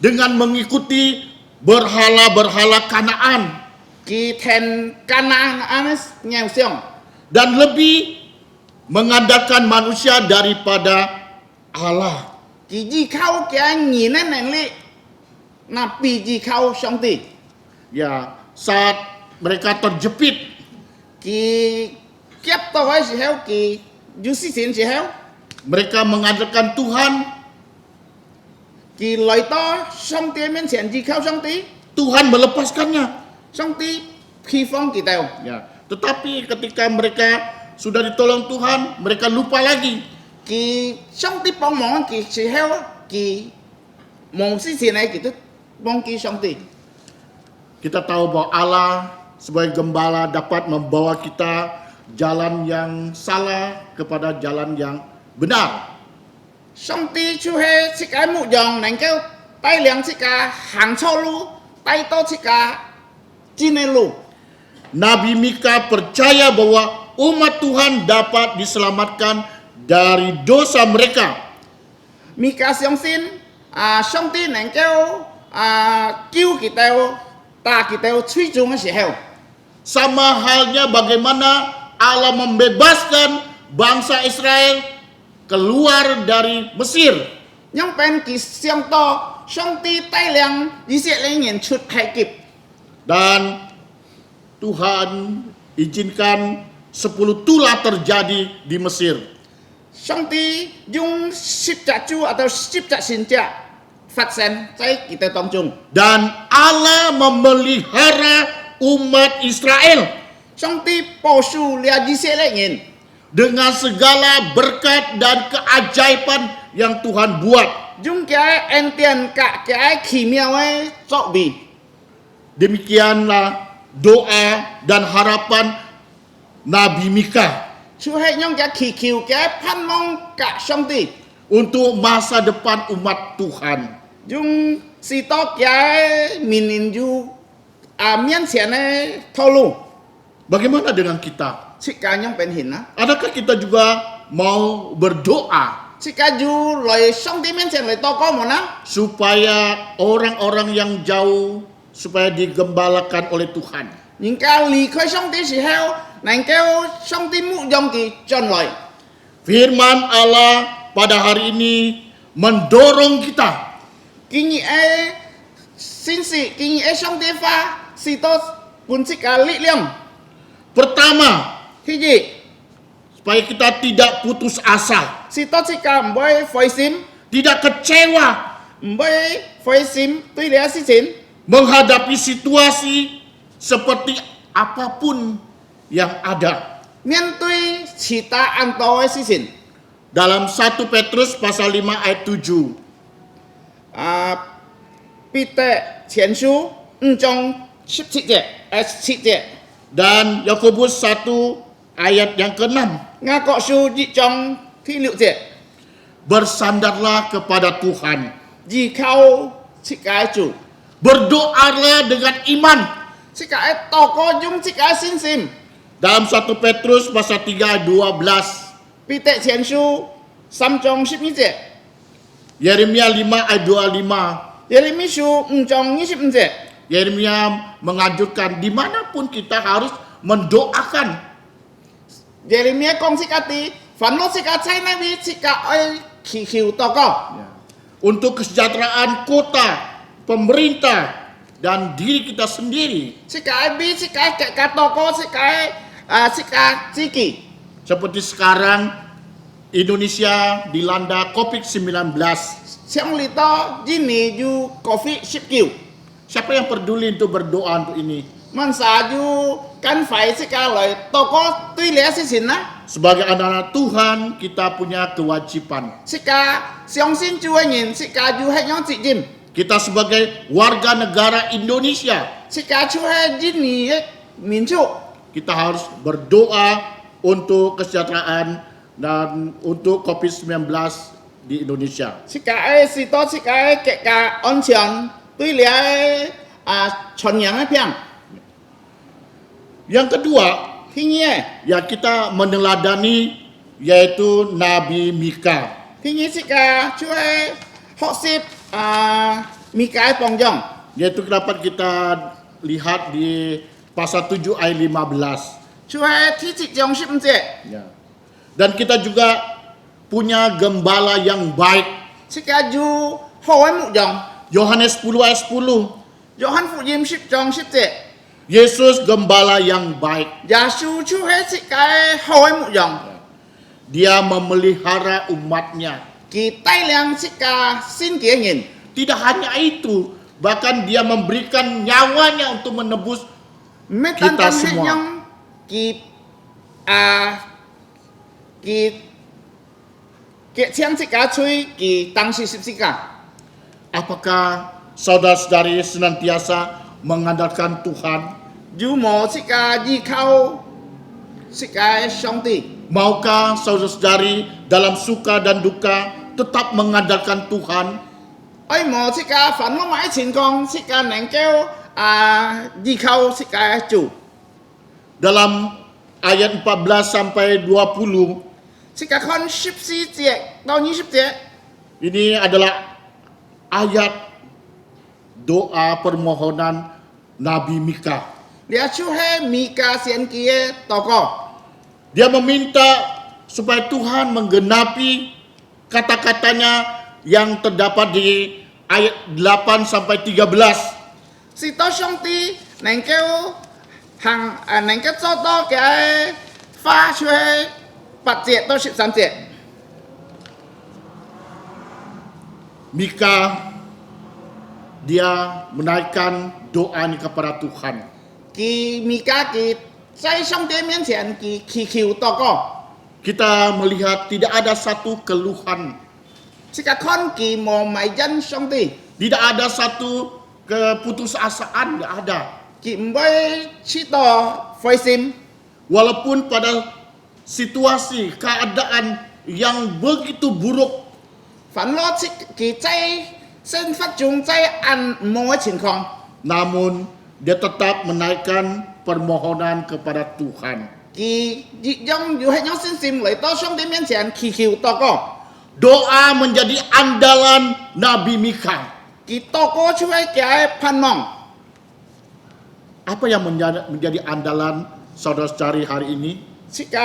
dengan mengikuti berhala-berhala Kanaan 佢聽迦南嘅偶像， dan lebih mengandalkan manusia daripada Allah. 佢依靠佢人嘅能力，那比依靠上帝。 Ya, saat mereka terjepit, 佢夾到嘅時候，佢有事情時候， mereka mengandalkan Tuhan. 佢來到上帝面前依靠上帝， Tuhan melepaskannya. 上帝披放佢哋。 Ya, tetapi ketika mereka sudah ditolong Tuhan, mereka lupa lagi. 佢上帝幫忙嘅時候，佢冇事情咧，佢都忘記上帝。 Kita tahu bahwa Allah sebagai gembala dapat membawa kita jalan yang salah kepada jalan yang benar. 上帝就係這個牧羊，能夠帶領這個行錯路，帶到這個真嘅路。 Nabi Mika percaya bahwa umat Tuhan dapat diselamatkan dari dosa mereka. 米迦相信上帝能夠救佢哋，打佢哋最終嘅時候， Sama halnya bagaimana Allah membebaskan bangsa Israel keluar dari Mesir. 因為佢想到上帝帶領以色列人出埃及， Dan Tuhan izinkan 10 tulah terjadi di Mesir. 上帝用十隻豬或者十隻先知發生在佢哋當中。 Dan Allah memelihara umat Israel 上帝保守了以色列人， dengan segala berkat dan keajaiban yang Tuhan buat. 用佢恩典嘅奇妙嘅作為。 Demikianlah doa dan harapan Nabi Mika 就係用嘅祈求嘅盼望嘅上帝， untuk masa depan umat Tuhan. 用士多嘅面臨住面前嘅道路， Bagaimana dengan kita? 即個樣變現啦， Adakah kita juga mau berdoa 即個就來上帝面前嚟禱告冇啦， supaya orang-orang yang jauh supaya digembalakan oleh Tuhan? 人家離開上帝時候，能夠上帝牧養佢進來。 Firman Allah pada hari ini mendorong kita 今日嘅信息，今日嘅上帝話，士多本質嘅力量。 pertama 第二， supaya kita tidak putus asa, 士多即個唔會灰心， tidak kecewa 唔會灰心對呢個事情。 menghadapi situasi seperti apapun yang ada. 面對其他很多嘅事情， Dalam 1 Petrus pasal 5 ayat 7, 彼得前書5章17節7節， dan Yakobus 1 ayat yang ke-6, 雅各書1章第6節， bersandarlah kepada Tuhan, 依靠這個主， berdoalah dengan iman. 這個禱告用這個信心。 Dalam 1 Petrus pasal 3 ayat 12, 彼得前書3章12節， Yeremia 5 ayat 25, 耶利米書5章25節， Yeremia mengajukan dimanapun kita harus mendoakan. Jeremia 講是家啲，凡我是家在那邊是家愛祈求禱告， Untuk kesejahteraan kota, pemerintah, dan diri kita sendiri. 是家愛邊是家嘅禱告，是家自己。 Seperti sekarang Indonesia dilanda COVID-19. 上嚟到印尼有 COVID-19， Siapa yang peduli untuk berdoa untuk ini? 曼沙有趕快是家來禱告對呢事情啦， Sebagai anak-anak Tuhan, kita punya kewajiban. 是家相信主嘅人，是家有係樣責任， Kita sebagai warga negara Indonesia, 是家就係印尼嘅民族， kita harus berdoa untuk kesejahteraan dan untuk COVID-19 di Indonesia. 是家愛是多是家嘅國家安全對呢傳染嘅病。 Yang kedua, 第二， ya kita meneladani yaitu Nabi Mika. 第二是家就係學習米迦嘅榜樣， Yaitu dapat kita lihat di pasal 7 ayat 15. 就係第七章15節， Ya. Dan kita juga punya gembala yang baik. 是家有好嘅牧羊。 Yohanes 10 ayat 10. 約翰福音10章10節， Yesus gembala yang baik. 耶穌就係世界好嘅牧羊， Dia memelihara umatnya. 佢帶領世界新嘅人， Tidak hanya itu, bahkan dia memberikan nyawanya untuk menebus 唔係單單 Kita 係 semua. 讓佢將世界吹，佢當時十字架。 Apakah saudara-saudari senantiasa mengandalkan Tuhan? 有冇世界依靠世界上帝？ Maukah saudara-saudari dalam suka dan duka tetap mengandalkan Tuhan? 愛冇世界煩惱買情況，世界能夠依靠世界主。 Dalam ayat 14 sampai 20, 世界看14節到20節， ini adalah ayat doa permohonan Nabi Mika. 呢就係米迦先知嘅禱告。 Dia meminta supaya Tuhan menggenapi kata-katanya yang terdapat di ayat 8 sampai 13. 是到上帝能夠能夠做到嘅發出8節到13節。 Mika dia menaikkan doa ini kepada Tuhan. 佢米迦佢在上帝面前佢祈求禱告， Kita melihat tidak ada satu keluhan, 世界看佢冇埋怨上帝， tidak ada satu keputusasaan, tidak ada. 佢唔會知道灰心， Walaupun pada situasi keadaan yang begitu buruk, 煩惱佢在生活中在按摩嘅情況， namun dia tetap menaikkan permohonan kepada Tuhan. 佢用信心嚟到上帝面前祈求禱告， Doa menjadi andalan Nabi Mika. 佢禱告出嚟嘅盼望。 Apa yang menjadi andalan saudara-saudari hari ini? 世界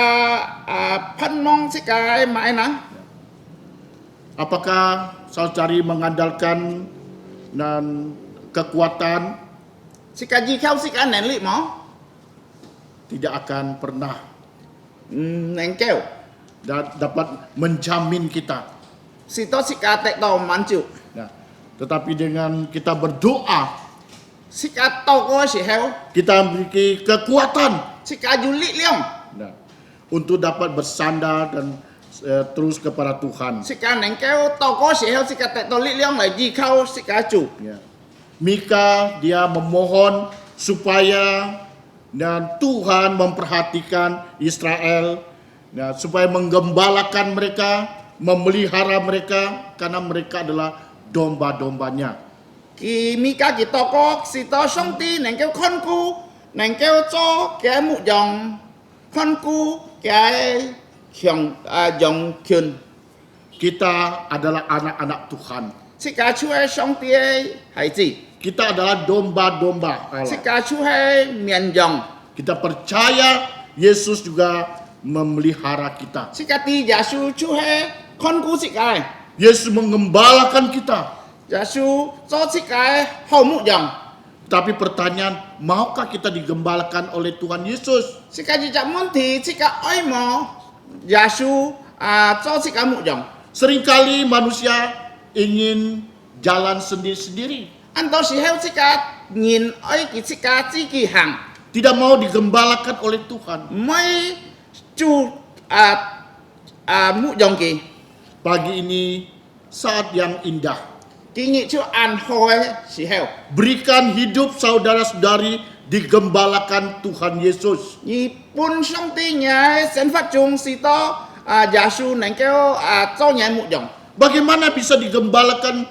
盼望世界買啦， Apakah saudari mengandalkan dan kekuatan? 世界依靠世界能力冇， Tidak akan pernah 唔能夠， dapat menjamin kita. 是到世界得到滿足。 Nah, tetapi dengan kita berdoa, 世界禱告嘅時候， kita memiliki kekuatan, 世界有力量， nah, untuk dapat bersandar dan terus kepada Tuhan. 世界能夠禱告嘅時候，世界得到力量嚟依靠世界主。 Ya. Mika dia memohon supaya dan Tuhan memperhatikan Israel, ya, supaya menggembalakan mereka, memelihara mereka karena mereka adalah domba-dombanya. 佢米迦佢禱告是到上帝能夠看顧，能夠做嘅牧羊，看顧嘅羊群， Kita adalah anak-anak Tuhan. 这家出系上帝的孩子， Kita adalah domba-domba 这 Allah. 家出系绵羊， Kita percaya Yesus juga memelihara kita. 这家啲耶稣出系看顾这家， Yesus mengembalakan kita. 耶稣做这家好牧羊， Tapi pertanyaan, maukah kita digembalakan oleh Tuhan Yesus? 这家就只问题，这家爱慕耶稣做这家牧羊。 Seringkali manusia ingin jalan sendiri-sendiri. 按到时候，这家人爱佢这家自己行， Tidak mau digembalakan oleh Tuhan. 唔爱做牧羊嘅， Pagi ini saat yang indah. 今日就安好嘅時候。 Berikan hidup saudara-saudari digembalakan Tuhan Yesus. 而本上帝嘅神法中是到耶穌能夠做人牧羊， Bagaimana bisa digembalakan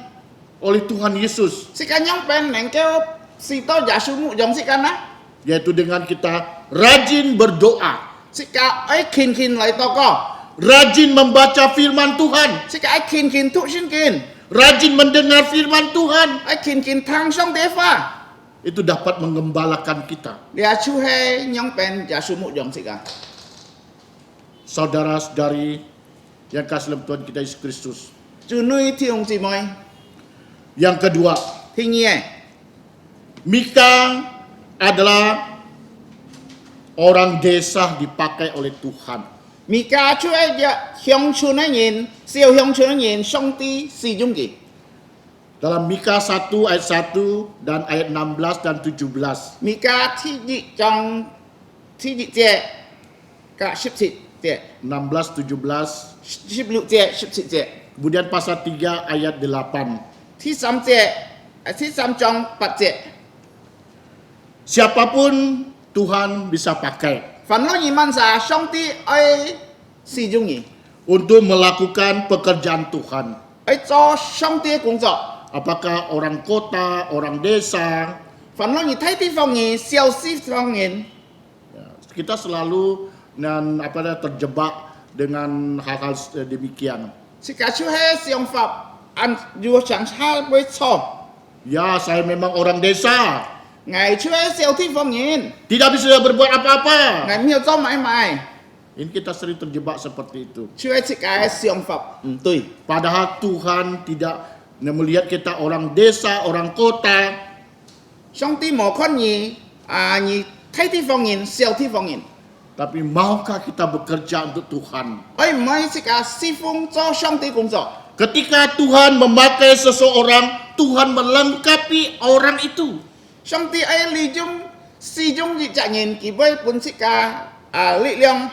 oleh Tuhan Yesus? 是咁樣便能夠是到耶穌牧羊是咁啦， Yaitu dengan kita rajin berdoa, 是咁愛勤勤嚟禱告， rajin membaca firman Tuhan, 是咁愛勤勤讀聖經， rajin mendengar firman Tuhan. 愛勤勤聽上帝話， Itu dapat mengembalakan kita. 耶穌係樣便耶穌牧羊是咁。 Saudara-saudari yang kasih dalam Tuhan kita Yesus Kristus. 主女弟兄姊妹， Yang kedua, 聽嘢， Mika adalah orang desa dipakai oleh Tuhan. 而家出係鄉村嘅人，小鄉村嘅人，上帝使用嘅。 Dalam Mika 1 ayat 1 dan ayat 16 dan 17. 而家ที่1章ที่1節กับ17節。 16, 17. 16節、17節， Kemudian pasal 3 ayat 8. ที่3節，ที่3章8節。 Siapapun Tuhan bisa pakai 凡我們啥，上帝愛使用你， untuk melakukan pekerjaan Tuhan. 愛做上帝嘅工作。 Apakah orang kota, orang desa, 凡我們睇地方人、小地方人， ya, kita selalu terjebak dengan hal-hal demikian. 是個出係想法，按如果想差會錯。 Ya, saya memang orang desa, 我出係小地方人， tidak bisa berbuat apa-apa. 我沒有做買賣， Ini kita sering terjebak seperti itu. 出係這個想法唔對。 Padahal Tuhan tidak melihat kita orang desa, orang kota, 上帝冇看你你睇地方人、小地方人， tapi maukah kita bekerja untuk Tuhan? 愛唔愛這個侍奉做上帝工作？ Ketika Tuhan memakai seseorang, Tuhan melengkapi orang itu. 上帝愛利用使用一隻人，佢會本這個力量，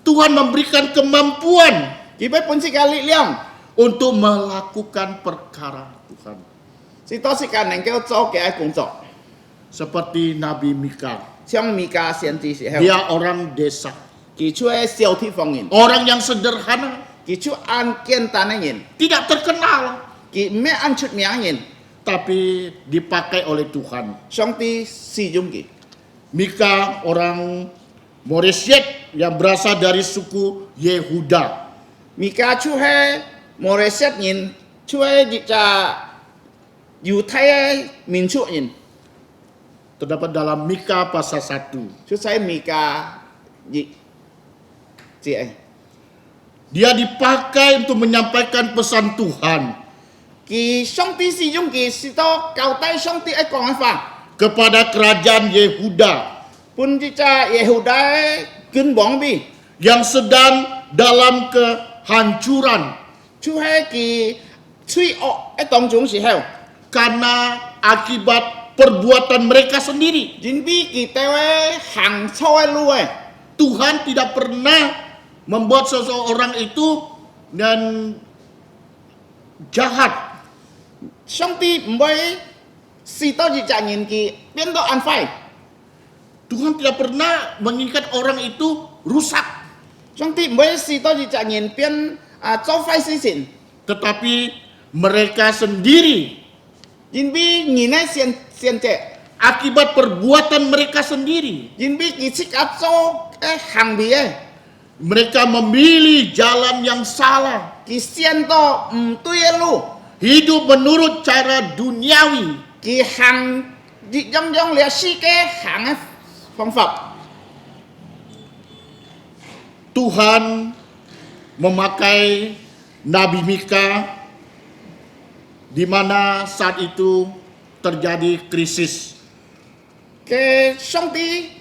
Tuhan memberikan kemampuan 佢會本這個力量， untuk melakukan perkara Tuhan. 是到這個能夠做嘅工作。 Seperti Nabi Mika. 像米迦先知時候， Dia orang desa. 佢出係小地方人， Orang yang sederhana. 佢出按簡單嘅人， Tidak terkenal. 佢唔係按出名嘅人， Tapi dipakai oleh Tuhan. 上帝使用佢。 Mika orang Moresyet yang berasal dari suku Yehuda. 米迦出係摩利瑟人，出係一隻猶太嘅民族人， Terdapat dalam Mika pasal 1. 出係米迦一節。 Dia dipakai untuk menyampaikan pesan Tuhan 佢上帝使用佢是到交代上帝愛講嘅話， kepada kerajaan Yehuda 本隻耶和華嘅君王bi， yang sedang dalam kehancuran 就係佢罪惡嘅當中時候， karena akibat perbuatan mereka sendiri. 因為佢哋會行錯嘅路嘅， Tuhan tidak pernah membuat seseorang itu dan jahat. 上帝唔會使到一隻人佢變到安壞， Tuhan tidak pernah menginginkan orang itu rusak, 上帝唔會使到一隻人變做壞事情， tetapi mereka sendiri 因為人嘅選擇， akibat perbuatan mereka sendiri. 因為佢自己做嘅行為嘅， Mereka memilih jalan yang salah. 佢選到唔對嘅路。hidup menurut cara duniawi, 佢行熱種種了世界行嘅方法。 Tuhan memakai Nabi Mika di mana saat itu terjadi krisis. 嘅上帝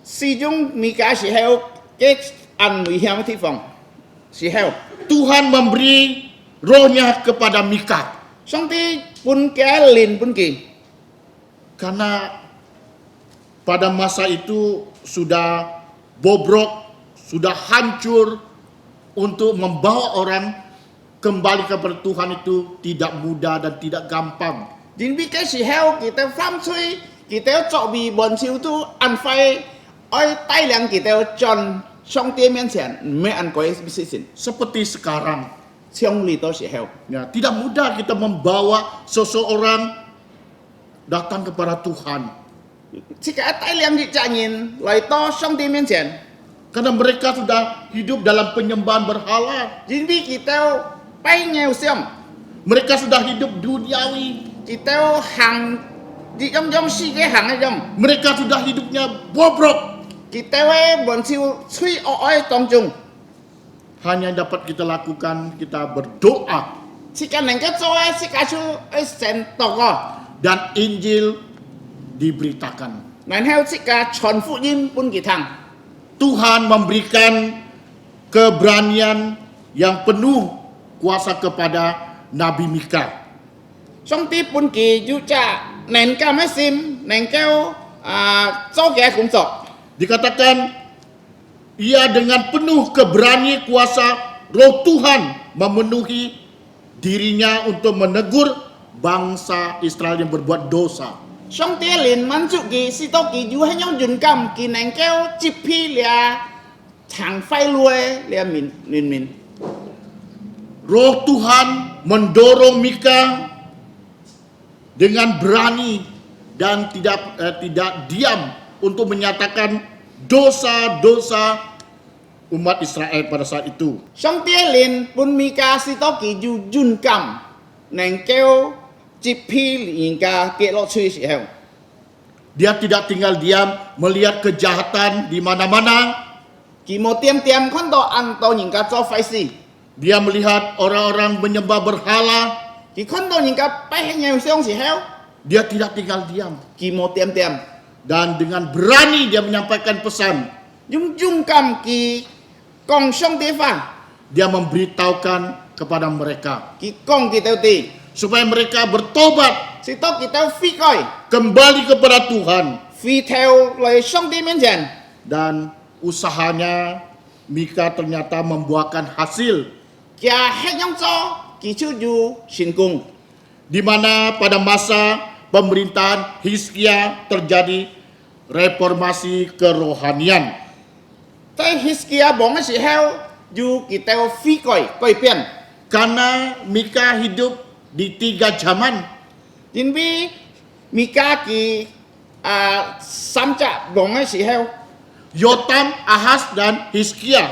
使用米迦時候嘅安危險嘅地方時候， Tuhan memberi rohnya kepada Mika 上帝本嘅靈本佢， karena pada masa itu sudah bobrok, sudah hancur. Untuk membawa orang kembali kepada Tuhan itu tidak mudah dan tidak gampang. 因為嘅時候，佢哋反吹，佢哋作為門少都安徽，愛帶領佢哋進上帝面前，唔係按鬼事情， Seperti sekarang, 從嚟到時候， ya, tidak mudah kita membawa seseorang datang kepada Tuhan. 即個帶領啲責任嚟到上帝面前， Karena mereka sudah hidup dalam penyembahan berhala. 因為佢哋拜偶像， Mereka sudah hidup duniawi. 佢哋行啲種世界行嘅種， Mereka sudah hidupnya bobrok. 佢哋喺門少吹惡愛當中， Hanya yang dapat kita lakukan, kita berdoa. 即個能夠做嘅，即個就喺神度個， Dan Injil diberitakan. 然後即個傳福音本佢聽。 Tuhan memberikan keberanian yang penuh kuasa kepada Nabi Mika. 上帝本佢要จะ能夠咩心，能夠做嘅工作。 Dikatakan ia dengan penuh keberanian kuasa Roh Tuhan memenuhi dirinya untuk menegur bangsa Israel yang berbuat dosa. 上帝連滿足佢，使到佢有很有勇敢，佢能夠接批了長快樂了民。 Roh Tuhan mendorong Mika dengan berani dan tidak diam untuk menyatakan dosa-dosa umat Israel pada saat itu. 上帝連本米迦使到佢有勇敢，能夠接批人家跌落去嘅時候， Dia tidak tinggal diam melihat kejahatan di mana-mana. 佢冇點點看到按到人家做壞事， Dia melihat orang-orang menyembah berhala. 佢看到人家拜偶像時候， Dia tidak tinggal diam. 佢冇點點。 Dan dengan berani dia menyampaikan pesan. 用勇敢去講上帝話， Dia memberitahukan kepada mereka. 佢講佢哋哋， Supaya mereka bertobat. 使到佢哋悔改， Kembali kepada Tuhan. 回頭嚟上帝面前， Dan usahanya Mika ternyata membuahkan hasil. 佢係樣做，佢就有成功。 Di mana pada masa pemerintahan Hizkia terjadi reformasi kerohanian. 在希西家王嘅時候，有佢哋悔改變， Karena Mika hidup di 3 zaman. 因為米迦佢三隻王嘅時候， Yotam, Ahaz, dan Hizkia.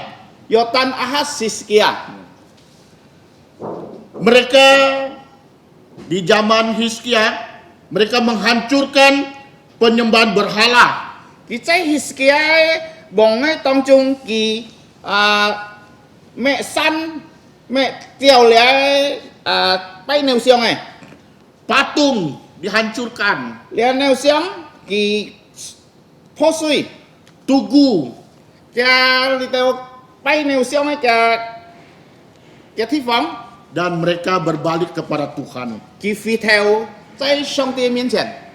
約旦亞哈斯希西家， Mereka di zaman Hizkia, mereka menghancurkan penyembahan berhala. 佢在希西家王嘅當中，佢咩山咩掉了拜偶像嘅。 Patung dihancurkan. 連偶像佢破碎， Tugu 嘅呢度拜偶像嘅地方， dan mereka berbalik kepada Tuhan. 佢回頭在上帝面前。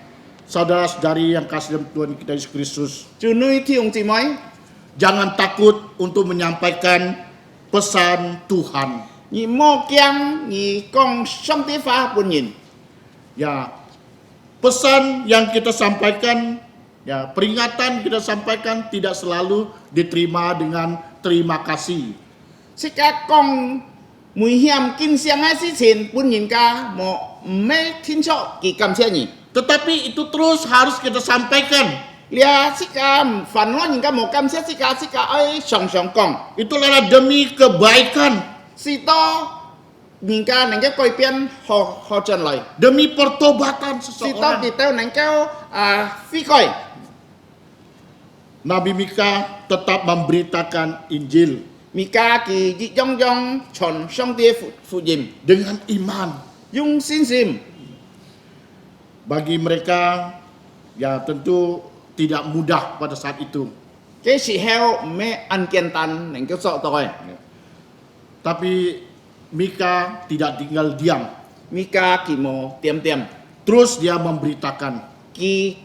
Saudara-saudari yang kasih dalam Tuhan kita Yesus Kristus, 主女弟兄姊妹， jangan takut untuk menyampaikan pesan Tuhan. 你莫驚，你講上帝話本人。 Ya, pesan yang kita sampaikan, ya peringatan kita sampaikan tidak selalu diterima dengan terima kasih. 即刻講危險驚險嘅事情，本人家冇唔係清楚佢感謝你。 Tetapi itu terus harus kita sampaikan. 你即刻煩惱人家冇感謝，即刻愛常常講， Itulah demi kebaikan. 是到人家能够改变好转来。 demi pertobatan Si to seseorang. kita 能够悔改。 Nabi Mika tetap memberitakan Injil 米家佢熱衷中傳上帝福音， dengan iman. 用信心。 Bagi mereka, ya tentu tidak mudah pada saat itu. 嘅時候唔係按簡單能夠做到嘅。 Tapi Mika tidak tinggal diam. 米家佢冇點點， Terus dia memberitakan. 佢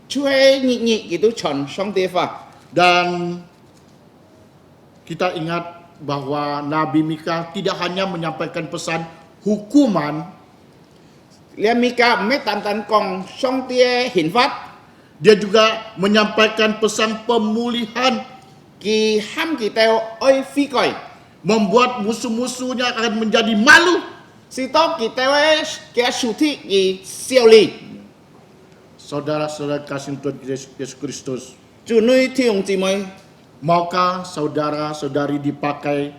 出去熱佢都傳上帝法。 Dan kita ingat bahwa Nabi Mika tidak hanya menyampaikan pesan hukuman, 你米家唔係單單講上帝嘅刑罰， dia juga menyampaikan pesan pemulihan, 佢喊佢哋愛悔改， membuat musuh-musuhnya akan menjadi malu. 是到佢哋嘅屬體而效力。 Saudara-saudara kasih Tuhan Yesus Kristus, 主女弟兄姊妹， maukah saudara-saudari dipakai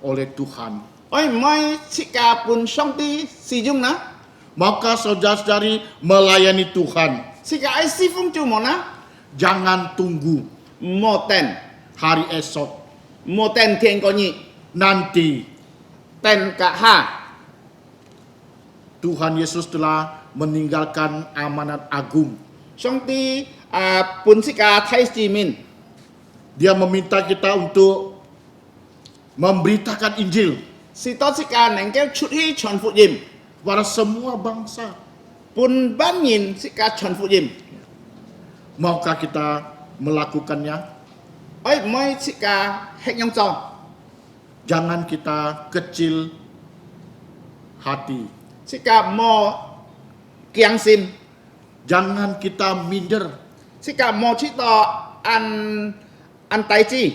oleh Tuhan? 愛唔愛切家本上帝使用呢？ Maukah saudara-saudari melayani Tuhan? 切家愛侍奉主冇呢？ Jangan tunggu 冇等， hari esok, 冇等天個日， nanti. 等個下。 Tuhan Yesus telah meninggalkan amanat agung. 上帝本切家太子民， Dia meminta kita untuk memberitakan Injil 是到切家能夠出去傳福音， kepada semua bangsa. 本班人切家傳福音， Maukah kita melakukannya? 愛唔愛切家係樣做？ Jangan kita kecil hati. 切家冇驚心， Jangan kita minder. 切家冇切到按大志，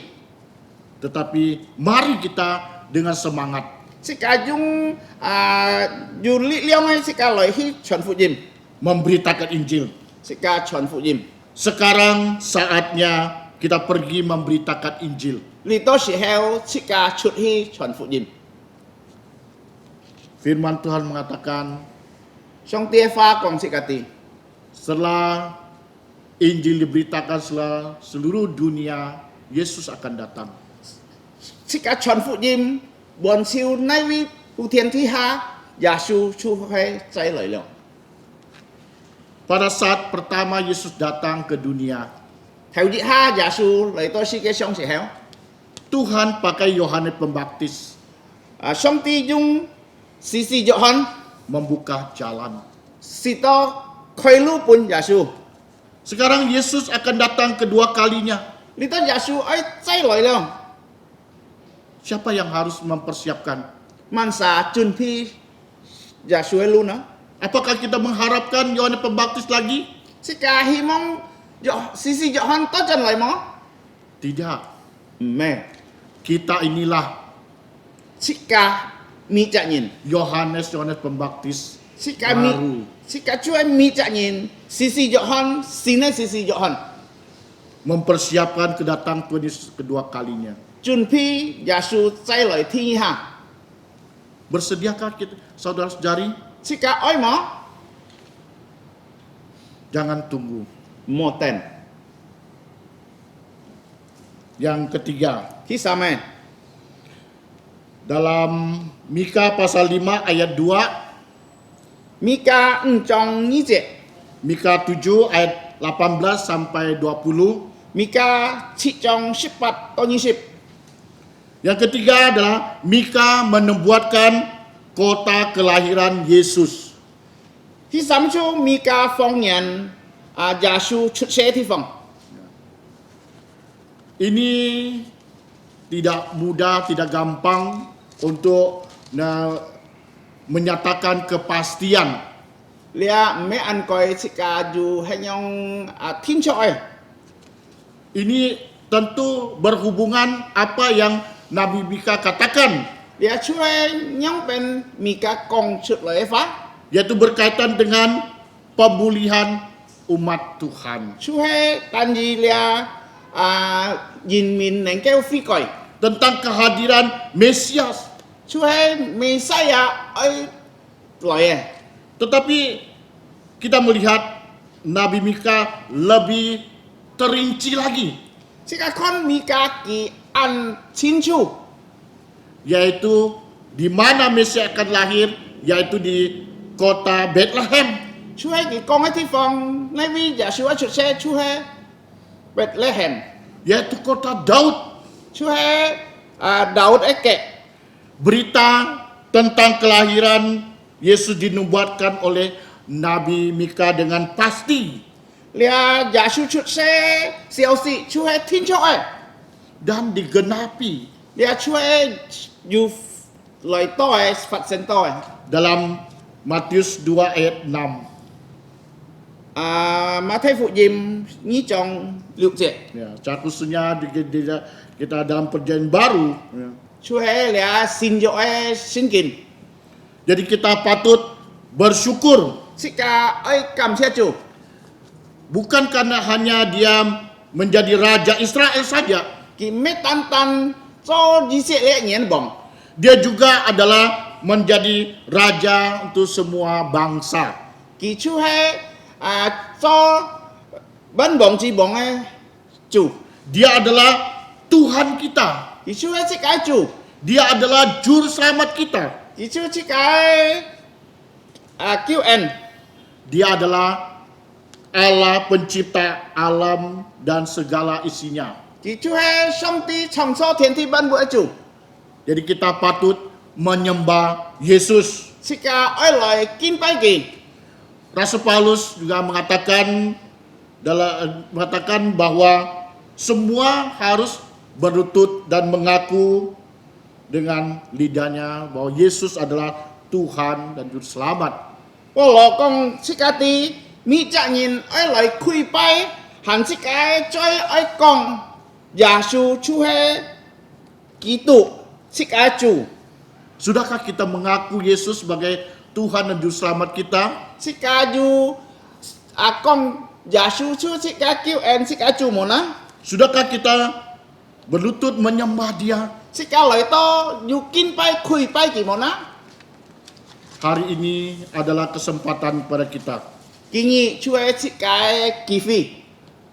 Tetapi mari kita dengan semangat 切家用力量嘅切家來去傳福音， memberitakan Injil. 切家傳福音。 Sekarang saatnya kita pergi memberitakan Injil. 嚟到時候切家出去傳福音。 Firman Tuhan mengatakan, 上帝話講切家啲， setelah Injil diberitakan seluruh dunia, Yesus akan datang. 切家傳福音，滿超那位普天之下，耶穌出去再來了。 Pada saat pertama Yesus datang ke dunia, 頭日下耶穌嚟到世界上時候， Tuhan pakai Yohanes Pembaptis 上帝用施洗約翰 membuka jalan. 是到開路本耶穌， Sekarang Yesus akan datang kedua kalinya. 嚟到耶穌愛再來了， Siapa yang harus mempersiapkan? 萬撒準備耶穌嘅路呢？ Apakah kita mengharapkan Yohanes Pembaptis lagi? 即係希望施洗約翰多陣嚟麼？ Tidak. 唔係， Kita inilah 即係米責人， Yohanes Pembaptis 即係米， baru 即係做米責人，施洗約翰，新嘅施洗約翰， mempersiapkan kedatangan Tuhan Yesus kedua kalinya. 準備耶穌再來天下， Bersediakah kita, saudara-saudari? 即係愛麼？ Jangan tunggu. 冇等。 Yang ketiga, 第三咩？ dalam Mika pasal 5 ayat 2, 米迦5章2節， Mika 7 ayat 18 sampai 20. 米迦7章18到20。 Yang ketiga adalah Mika menubuatkan kota kelahiran Yesus. 第三處米迦方言耶穌出世嘅地方。 Ini tidak mudah, tidak gampang untuk menyatakan kepastian. 你唔係按佢設計就係用天出嘅。 Ini tentu berhubungan apa yang Nabi Mika katakan, 你出嚟用เป็น米迦講出嚟嘅法， yaitu berkaitan dengan pemulihan umat Tuhan. 出嚟但係你人民能夠悔改， Tentang kehadiran Mesias. 出弥赛亚爱来嘅， Tetapi kita melihat Nabi Mika lebih terinci lagi, 即個看米迦記按清楚， yaitu di mana Mesias akan lahir, yaitu di kota Bethlehem. 出佢講嘅地方，呢位耶穌出世出喺 Bethlehem， yaitu kota Daud. 出喺Daud Eke， Berita tentang kelahiran Yesus dinubuatkan oleh Nabi Mika dengan pasti 你耶穌出世消息出喺天出嘅， dan digenapi 你出喺要來到嘅發生到嘅。 dalam Matius 2 ayat 6.馬太福音2章6節， Ya, secara khususnya kita dalam perjanjian baru. Ya. 出喺你新約嘅聖經， Jadi kita patut bersyukur, 即個愛感謝主， bukan karena hanya dia menjadi raja Israel saja. 佢唔單單做以色列人王， Dia juga adalah menjadi raja untuk semua bangsa. 佢出喺做萬王之王嘅主， Dia adalah Tuhan kita. 佢出喺即個主， Dia adalah juru selamat kita. 佢出即個救恩， Dia adalah Allah pencipta alam dan segala isinya. 佢出喺上帝創造天地萬物嘅主， Jadi kita patut menyembah Yesus. 即個愛來敬拜佢。 Rasul Paulus juga mengatakan bahwa semua harus berlutut dan mengaku dengan lidahnya bahwa Yesus adalah Tuhan dan Juru Selamat. 保羅講：即個啲米責人愛來跪拜，行即個再愛講耶穌出係基督，即個主， Sudahkah kita mengaku Yesus sebagai Tuhan dan Juru Selamat kita? 即個主講耶穌出即個救恩，即個主冇啦， Sudahkah kita berlutut menyembah Dia? 即個來到要敬拜跪拜佢冇啦。 Hari ini adalah kesempatan pada kita. 今日出係即個機會，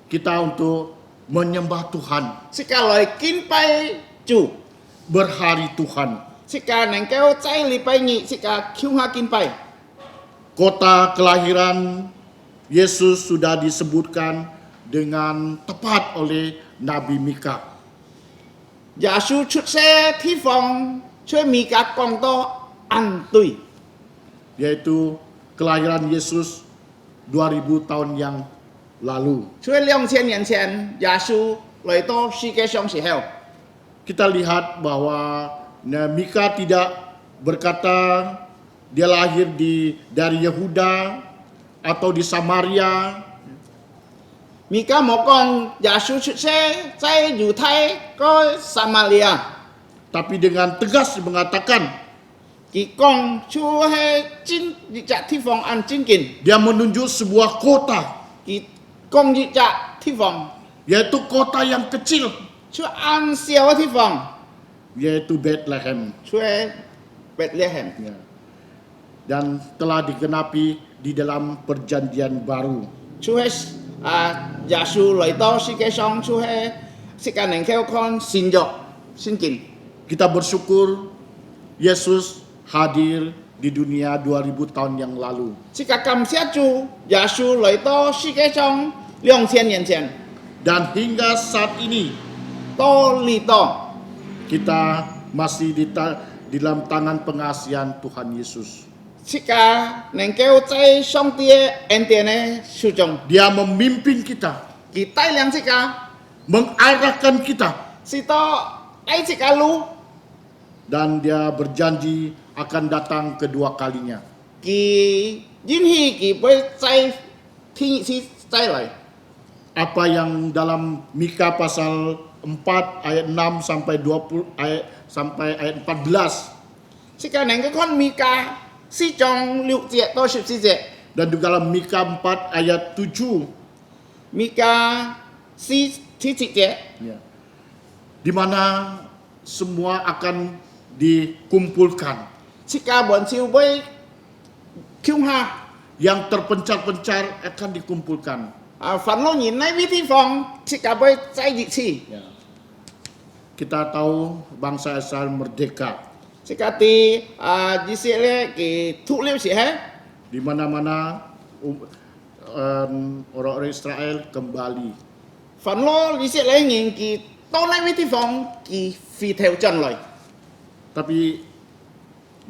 Kita untuk menyembah Tuhan, 即個來敬拜主， berhari Tuhan. 即個能夠在禮拜日即個向下敬拜。 Kota kelahiran Yesus sudah disebutkan dengan tepat oleh Nabi Mika. 耶穌出世地方，出米迦講到按對。 Yaitu kelahiran Yesus 2000 tahun yang lalu. 出2000年前，耶穌來到世界上時候， Kita lihat bahwa Mika tidak berkata dia lahir dari Yehuda atau di Samaria, 米迦冇講耶穌出世在猶太個撒瑪利亞， tapi dengan tegas mengatakan 佢講出係真一隻地方按真經， dia menunjuk sebuah kota, 佢講一隻地方， yaitu kota yang kecil, 出按小嘅地方， yaitu Bethlehem. 出係Bethlehem， Ya. Dan telah digenapi di dalam perjanjian baru. 出係耶穌來到世界上，出係世界能夠看新約聖經。 Kita bersyukur Yesus hadir di dunia 2000 tahun yang lalu. 即個感謝主，耶穌來到世界上2000年前， Dan hingga saat ini 到呢度。 kita masih di dalam tangan pengasihan Tuhan Yesus. 即個能夠在上帝嘅恩典嘅手中， Dia memimpin kita, 佢帶領這個 mengarahkan kita, 是到愛這個路， dan dia berjanji akan datang kedua kalinya. 佢允許佢會再天次再來。 Apa yang dalam Mika pasal 4 ayat 6 sampai 20 sampai ayat 14, 這個能夠看米迦4章6節到14節， dan juga dalam Mika 4 ayat 7, 米迦4 7節， ya, di mana semua akan dikumpulkan. Sika bọn siêu với Kyung Ha. Yang terpencar-pencar akan dikumpulkan. Phản lô nhìn này với thi phòng Sika với trái dị chi. Kita tahu bangsa Israel merdeka. Sika thì dị sĩ lệ cái thụ liêu sĩ hết. Di mana-mana orang-orang Israel kembali. Phản lô dị sĩ lệ nhìn cái tao này với thi phòng cái phi theo chân lời. Tapi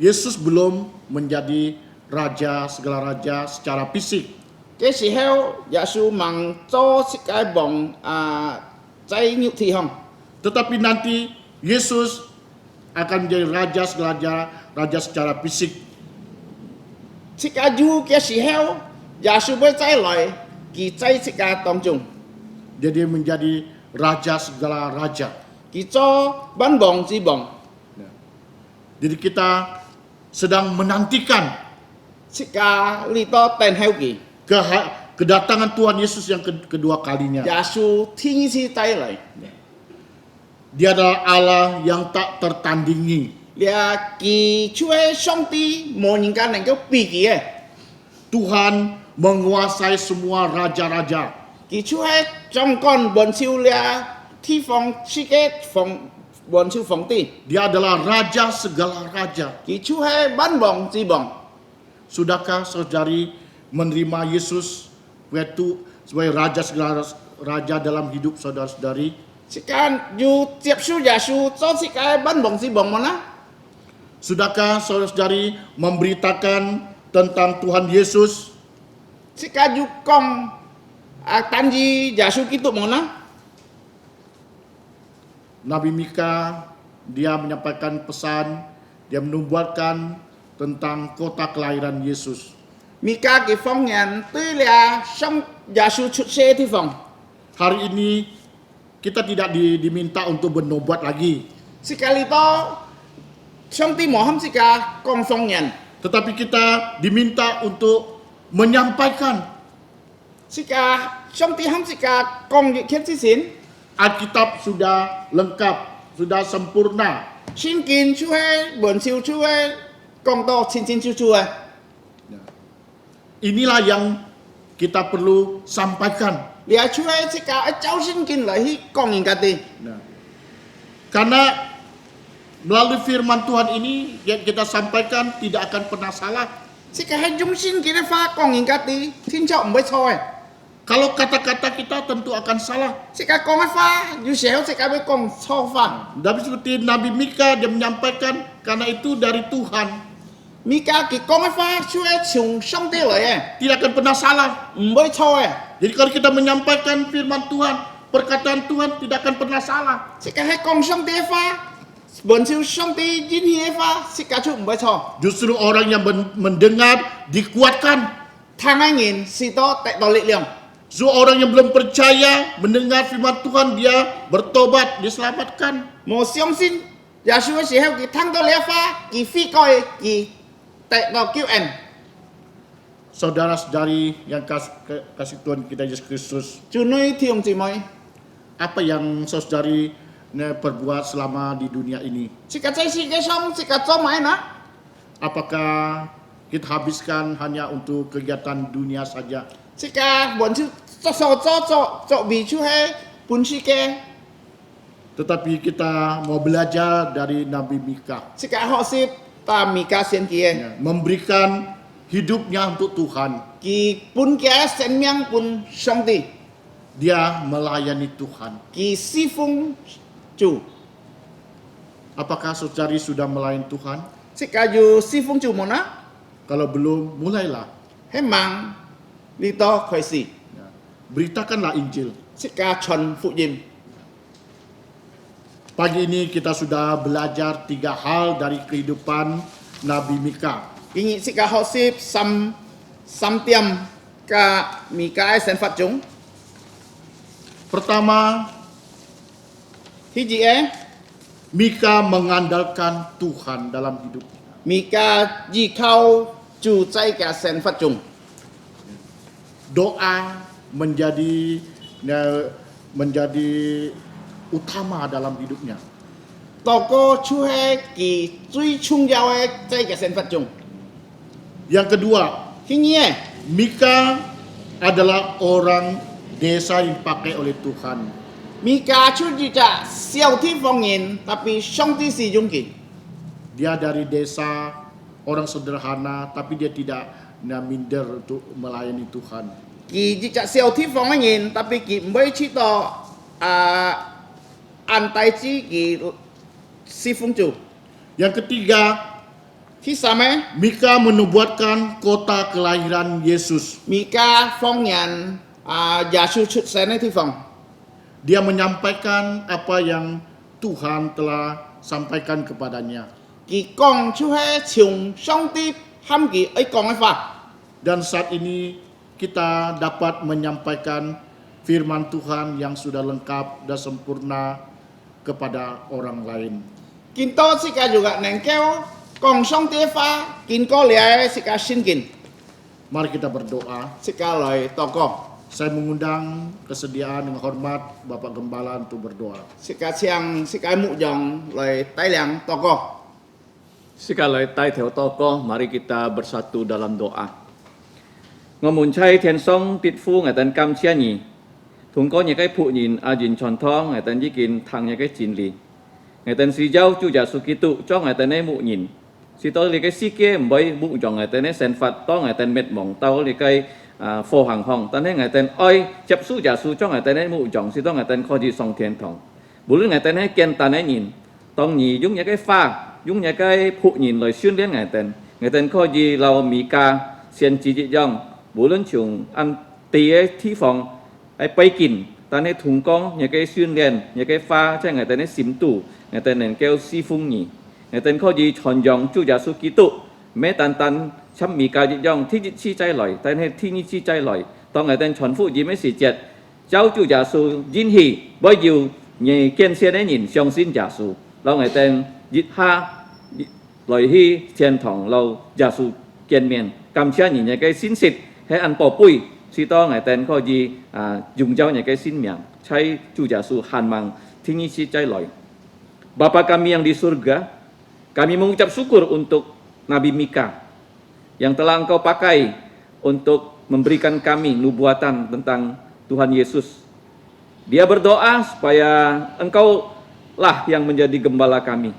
Yesus belum menjadi raja segala raja secara fisik. Cái sĩ heo giả sư mang cho Sika bỏng trái nhự thi không. Tetapi nanti Yesus akan menjadi raja segala raja secara fisik. Sika du cái sĩ heo giả sư với trái lời cái trái Sika tông chung. Dia menjadi raja segala raja. Cái cho bán bỏng gì bỏng. Jadi kita sedang menantikan Sika li to ten heo kỳ. kedatangan Tuhan Yesus yang kedua kalinya. Giả sư thiên si tay lại. Dia adalah Allah yang tak tertandingi. Lia kỳ chúa song ti một những cái này cái bì kỳ Tuhan menguasai semua raja-raja. Kỳ chúa trong con bọn siêu lia thi phòng si cái phòng bọn siêu phòng ti. Dia adalah raja segala raja. Kỳ chúa bán bỏng gì bỏng. Sudahkah saudari menerima Yesus yaitu sebagai raja segala raja dalam hidup saudara-saudari? Sika yu tiap su giả sư cho Sika bán bỏng gì bỏng mà na. Sudahkah saudara-saudari memberitakan tentang Tuhan Yesus? Sika yu kong tan gì giả sư Kitô mà na. Nabi Mika dia menyampaikan pesan, dia menubuatkan tentang kota kelahiran Yesus. Mika cái phong nhận tuy là song giả sư xuất xe thi phòng. Hari ini kita tidak diminta untuk bernubuat lagi, Sekali to song ti mo ham Sika kong phong nhận. tetapi kita diminta untuk menyampaikan. Sika song ti ham Sika kong dự kiến xin. Alkitab sudah lengkap, sudah sempurna. Xin kinh chú he, buồn siêu chú he, kong to xin chú he. Inilah yang kita perlu sampaikan. Lia chú he Sika cháu xin kinh lại hi kong in kati. Karena melalui firman Tuhan ini yang kita sampaikan tidak akan pernah salah. Sika he dung xin kinh pha kong in kati, xin chọn mới thôi. Kalau kata-kata kita tentu akan salah. Sika kong pha, yu xéo Sika với kong so pha. Tapi seperti Nabi Mika dia menyampaikan karena itu dari Tuhan. Mika cái kong pha chú he chung song ti lại Tidak akan pernah salah. mới thôi. Jadi kalau kita menyampaikan firman Tuhan, perkataan Tuhan tidak akan pernah salah. Sika he kong song ti pha, buồn siêu song ti jin hi pha, Sika chú mới thôi. Justru orang yang mendengar dikuatkan. Thang anh nhìn si to tại to lệ liang. Justru orang yang belum percaya mendengar firman Tuhan dia bertobat, diselamatkan. Một xiong xin giả sư sĩ heo kỳ thăng to lẽ pha kỳ phi coi kỳ tại to kêu en. Saudara-saudari yang kasih Tuhan kita Yesus Kristus, Chú nuôi thiong chỉ mới. apa yang saudari perbuat selama di dunia ini? Chỉ cả chạy xì cái xong chỉ cả cho mãi nó. Apakah kita habiskan hanya untuk kegiatan dunia saja? Chỉ cả bọn chú cho bị chú he bún xì ke. Tetapi kita mau belajar dari Nabi Mika, Chỉ cả họ xếp ta mì ca sen kia. memberikan hidupnya untuk Tuhan. Kỳ bún kia sen miang bún song ti. Dia melayani Tuhan. Kỳ si phung chủ. Apakah saudari sudah melayani Tuhan? Chỉ cả dù si phung chủ một nó. Kalau belum, mulailah. Hết mang đi to khỏi xì. Beritakanlah Injil. Chỉ cả chuẩn phụ dìm. Pagi ini kita sudah belajar 3 hal dari kehidupan Nabi Mika. Cái nhị sĩ cả họ xếp xăm tiêm cả mì cái sen phát chúng. Pertama, Thì chị ấy Mika mengandalkan Tuhan dalam hidupnya. mì ca gì khâu chủ chay cả sen phát chúng. Doa menjadi utama dalam hidupnya. toko chuhe ki cui chung yao zai ke sen fat chung. Yang kedua, Hingi Mika adalah orang desa yang dipakai oleh Tuhan. Mika chu ji cha xiao ti fong yin tapi shong ti si yung ki. Dia dari desa orang sederhana, tapi dia tidak minder untuk melayani Tuhan. Ki ji cha xiao ti fong yin tapi ki mboi chi to an tai chi ki si fung chu. Yang ketiga, Thi sama Mika menubuatkan kota kelahiran Yesus. Mika phong yan Yasu chut sen ti fong. Dia menyampaikan apa yang Tuhan telah sampaikan kepadanya. Ki kong chu he chung shong ti ham ki ai kong ai fa. Dan saat ini kita dapat menyampaikan firman Tuhan yang sudah lengkap dan sempurna kepada orang lain. Kin to si ka juga neng keo kong shong ti fa kin ko liai si ka shin kin. Mari kita berdoa. Si ka loi toko. Saya mengundang kesediaan dengan hormat Bapak Gembala untuk berdoa. Si ka chiang si ka mu jong loi tai liang toko. Sekali tai theo toko, mari kita bersatu dalam doa. Ngomun chai thian song tit fu ngai tan kam chia ni. Thung có những cái phụ nhìn jin tròn thong ngai tan yikin thang những cái jin li. Ngai tan si jau chu ja su kitu cho ngai tan mu nhìn. Si to li cái si ke mboi mu jong ngai tan sen fat to ngai tan met mong tao li cái phô hàng hong tan ngai tan oi chap su ja su cho ngai tan mu jong si to ngai tan kho ji song thian thong. Bù ngai tan ken tan nhìn. Tong nhì dung những cái pha dùng những cái phụ nhìn lời xuyên đến ngày tên có gì lâu mỹ ca xiên chỉ dị dòng bố lớn chung ăn tía thi phòng ai bay kín ta nên thùng con những cái xuyên đến những cái pha cho ngày tên ấy xím tủ ngày tên nên kêu si phung nhỉ ngày tên có gì chọn dòng chú giả su ký tụ mẹ tan tan chăm mỹ ca dị dòng thi dị chi trái lời tên hay thi như chi trái lời tao ngày tên chọn phụ gì mấy sĩ chết cháu chú giả su dính hì bởi dù nhị kiên xe đấy nhìn xong xin giả su lâu ngày tên dịch ha lời hi thiên thong lâu giả su kiên miền cầm chia nhìn những cái xin xịt hay ăn bỏ bụi si to ngày tên có gì dùng dao những cái xin miệng chay chu giả su hàn mang tinggi si chay loy. Bapa kami yang di surga, kami mengucap syukur untuk Nabi Mika yang telah Engkau pakai untuk memberikan kami nubuatan tentang Tuhan Yesus. Dia berdoa supaya Engkau lah yang menjadi gembala kami.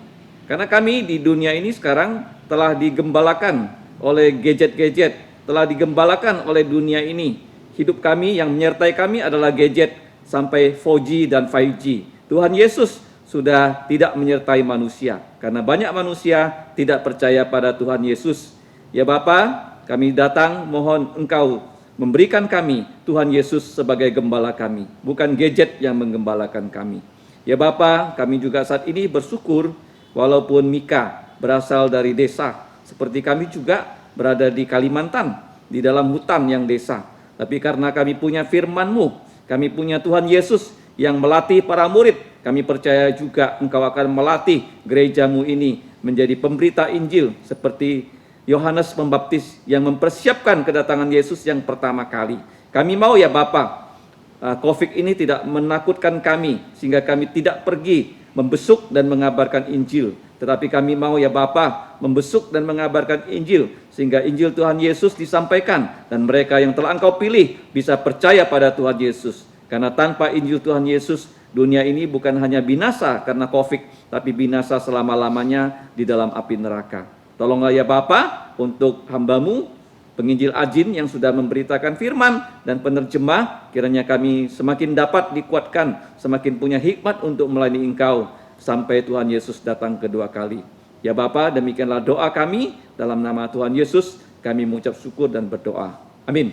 Karena kami di dunia ini sekarang telah digembalakan oleh gadget-gadget, telah digembalakan oleh dunia ini. Hidup kami yang menyertai kami adalah gadget sampai 4G dan 5G. Tuhan Yesus sudah tidak menyertai manusia karena banyak manusia tidak percaya pada Tuhan Yesus. Ya Bapa, kami datang mohon Engkau memberikan kami Tuhan Yesus sebagai gembala kami, bukan gadget yang menggembalakan kami. Ya Bapa, kami juga saat ini bersyukur walaupun Mika berasal dari desa, seperti kami juga berada di Kalimantan, di dalam hutan yang desa. Tapi karena kami punya firman-Mu, kami punya Tuhan Yesus yang melatih para murid, kami percaya juga Engkau akan melatih gereja-Mu ini menjadi pemberita Injil seperti Yohanes Pembaptis yang mempersiapkan kedatangan Yesus yang pertama kali. Kami mau ya Bapa, COVID ini tidak menakutkan kami sehingga kami tidak pergi membesuk dan mengabarkan Injil. Tetapi kami mau ya Bapa membesuk dan mengabarkan Injil sehingga Injil Tuhan Yesus disampaikan dan mereka yang telah Engkau pilih bisa percaya pada Tuhan Yesus. Karena tanpa Injil Tuhan Yesus, dunia ini bukan hanya binasa karena COVID, tapi binasa selama-lamanya di dalam api neraka. Tolonglah ya Bapa untuk hamba-Mu, penginjil Ajin yang sudah memberitakan firman dan penerjemah, kiranya kami semakin dapat dikuatkan, semakin punya hikmat untuk melayani Engkau sampai Tuhan Yesus datang kedua kali. Ya Bapa, demikianlah doa kami, dalam nama Tuhan Yesus kami mengucap syukur dan berdoa. Amin.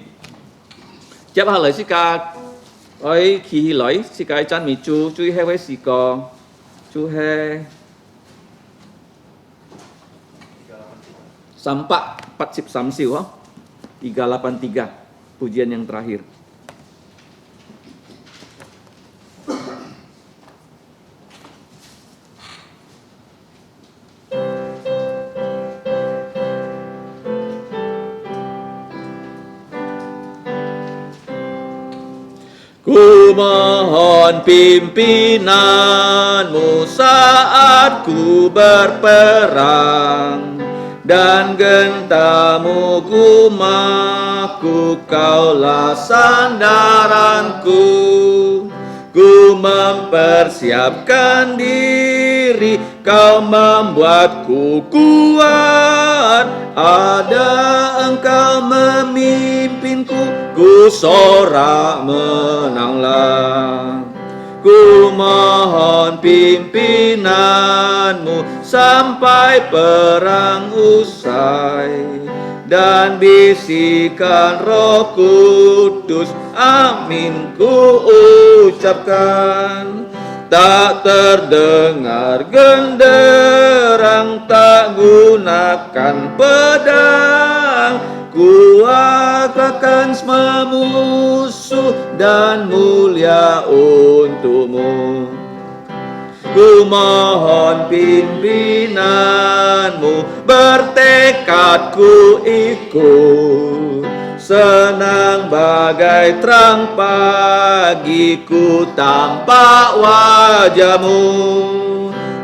Chép hạ lời sĩ ca ơi khi lời sĩ ca chan mi chu chui he với sĩ co chu he sampak 43 siu 383 pujian yang terakhir. Ku mohon pimpinanmu saat ku berperang, dan gentamu gumaku, kaulah sandaranku. Ku mempersiapkan diri, kau membuatku kuat. Ada engkau memimpinku, ku sorak menanglah. Ku mohon pimpinanmu sampai perang usai, dan bisikan Roh Kudus, amin ku ucapkan. Tak terdengar genderang, tak gunakan pedang, kuatkan semua musuh dan mulia untukmu. Ku mohon pimpinanmu, bertekad ku ikut. Senang bagai terang pagi, ku tampak wajahmu.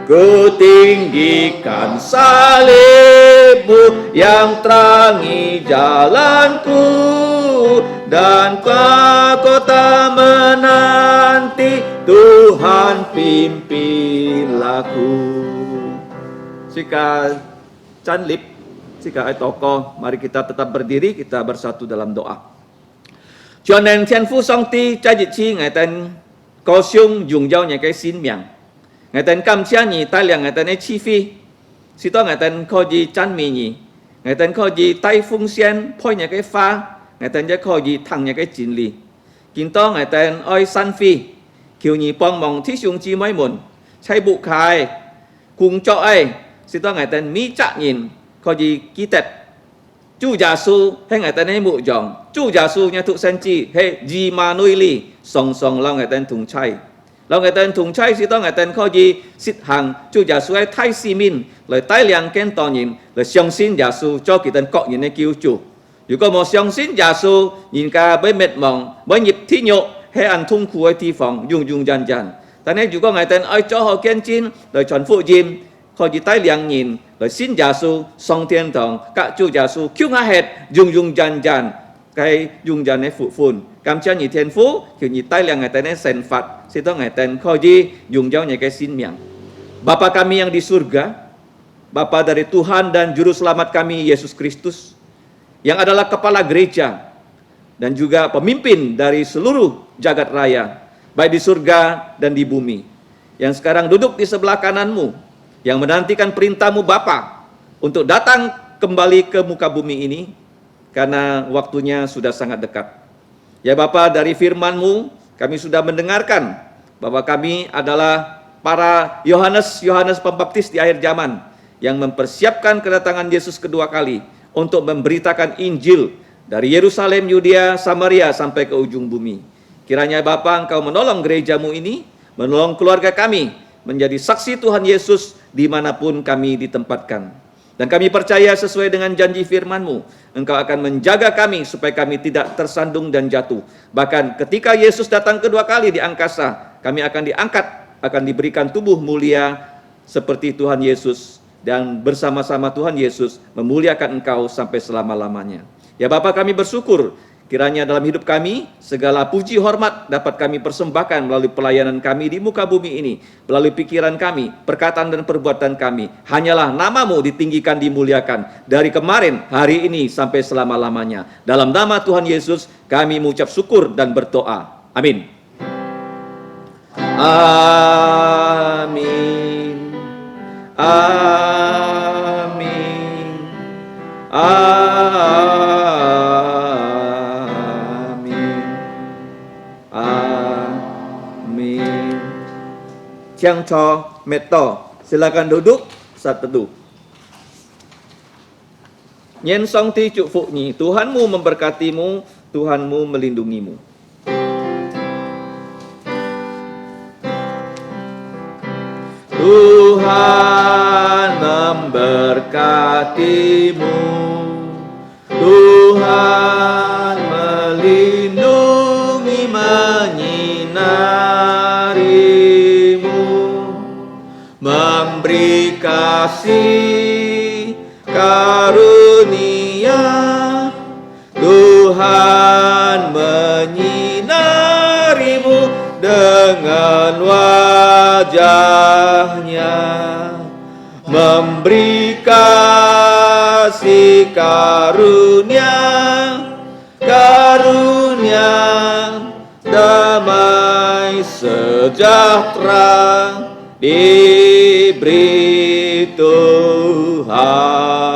Ku tinggikan salibmu yang terangi jalanku, dan kota menanti Tuhan pimpinlah aku. Sika canlip, sika ai tokoh, mari kita tetap berdiri, kita bersatu dalam doa. Cho nên thiên phu song ti cha dịch chi ngài tên có xung dùng giao nhà cái xin miệng, ngài tên cam chia nhị tai liang ngài tên ấy chi phi, si to ngài tên kho gì chan mi nhị, ngài tên kho gì tai phung xiên phơi nhà cái pha, ngài tênจะkho gì thằng nhà cái chín li, kinh to ngài tên oi san phi, kiều nhị pong mong thi xung chi mấy mồn, chay bụ khai, cùng cho ai, si to ngài tên mi chạ nhìn, kho gì ký tết. Chu giả su hay ngài tên ấy mụ dòng, chu giả su nhà thụ sen chi hay gì mà nuôi li, song song lao ngài tên thùng chay, lao ngài tên thùng chay si to ngài tên kho gì xịt hàng, chu giả su hay thay xi min, lời tai liang ken to nhìn, lời xiong xin giả su cho kỳ tên cọ nhìn ấy cứu chủ. Dù có một xiong xin giả su nhìn cả với mệt mỏi, với nhịp thi nhộ hay ăn thung khu ấy thi phòng dùng dùng dàn dàn. Ta nên dù có ngài tên ơi cho họ kiên chín, lời chuẩn phụ dìm, kho gì tai liang nhìn, lời xin giả su song thiên thong, cả chu giả su cứu ngã hệt dùng dùng dàn dàn, cái dùng dàn ấy phụ phun. Cảm cha nhị thiên phú, kiểu nhị tai liang ngài tên ấy sen phạt, si to ngài tên kho gì dùng giao nhị cái xin miang. Bapa kami yang di surga, Bapa dari Tuhan dan Juru Selamat kami Yesus Kristus, yang adalah kepala gereja dan juga pemimpin dari seluruh jagat raya, baik di surga dan di bumi, yang sekarang duduk di sebelah kananmu, yang menantikan perintahmu Bapa untuk datang kembali ke muka bumi ini, karena waktunya sudah sangat dekat. Ya Bapa, dari firman-Mu kami sudah mendengarkan bahwa kami adalah para Yohanes Pembaptis di akhir zaman, yang mempersiapkan kedatangan Yesus kedua kali untuk memberitakan Injil dari Yerusalem, Yudea, Samaria sampai ke ujung bumi. Kiranya Bapa, Engkau menolong gerejamu ini, menolong keluarga kami menjadi saksi Tuhan Yesus dimanapun kami ditempatkan. Dan kami percaya sesuai dengan janji firman-Mu, Engkau akan menjaga kami supaya kami tidak tersandung dan jatuh. Bahkan ketika Yesus datang kedua kali di angkasa, kami akan diangkat, akan diberikan tubuh mulia seperti Tuhan Yesus, dan bersama-sama Tuhan Yesus memuliakan Engkau sampai selama-lamanya. Ya Bapa, kami bersyukur kiranya dalam hidup kami segala puji hormat dapat kami persembahkan melalui pelayanan kami di muka bumi ini, melalui pikiran kami, perkataan dan perbuatan kami. Hanyalah nama-Mu ditinggikan, dimuliakan dari kemarin, hari ini sampai selama-lamanya. Dalam nama Tuhan Yesus kami mengucap syukur dan berdoa. Amin. Amin. Amin. Amin. Amin. Chiang Cho Meto, silakan duduk saat teduh. Nyen song ti cuk phụ nyi, Tuhanmu memberkatimu, Tuhanmu melindungimu. Tuhan memberkatimu, Tuhan melindungi, menyertai. kasih karunia Tuhan menyinarimu dengan wajahnya, memberi kasih karunia, karunia damai sejahtera diberi Tuhan.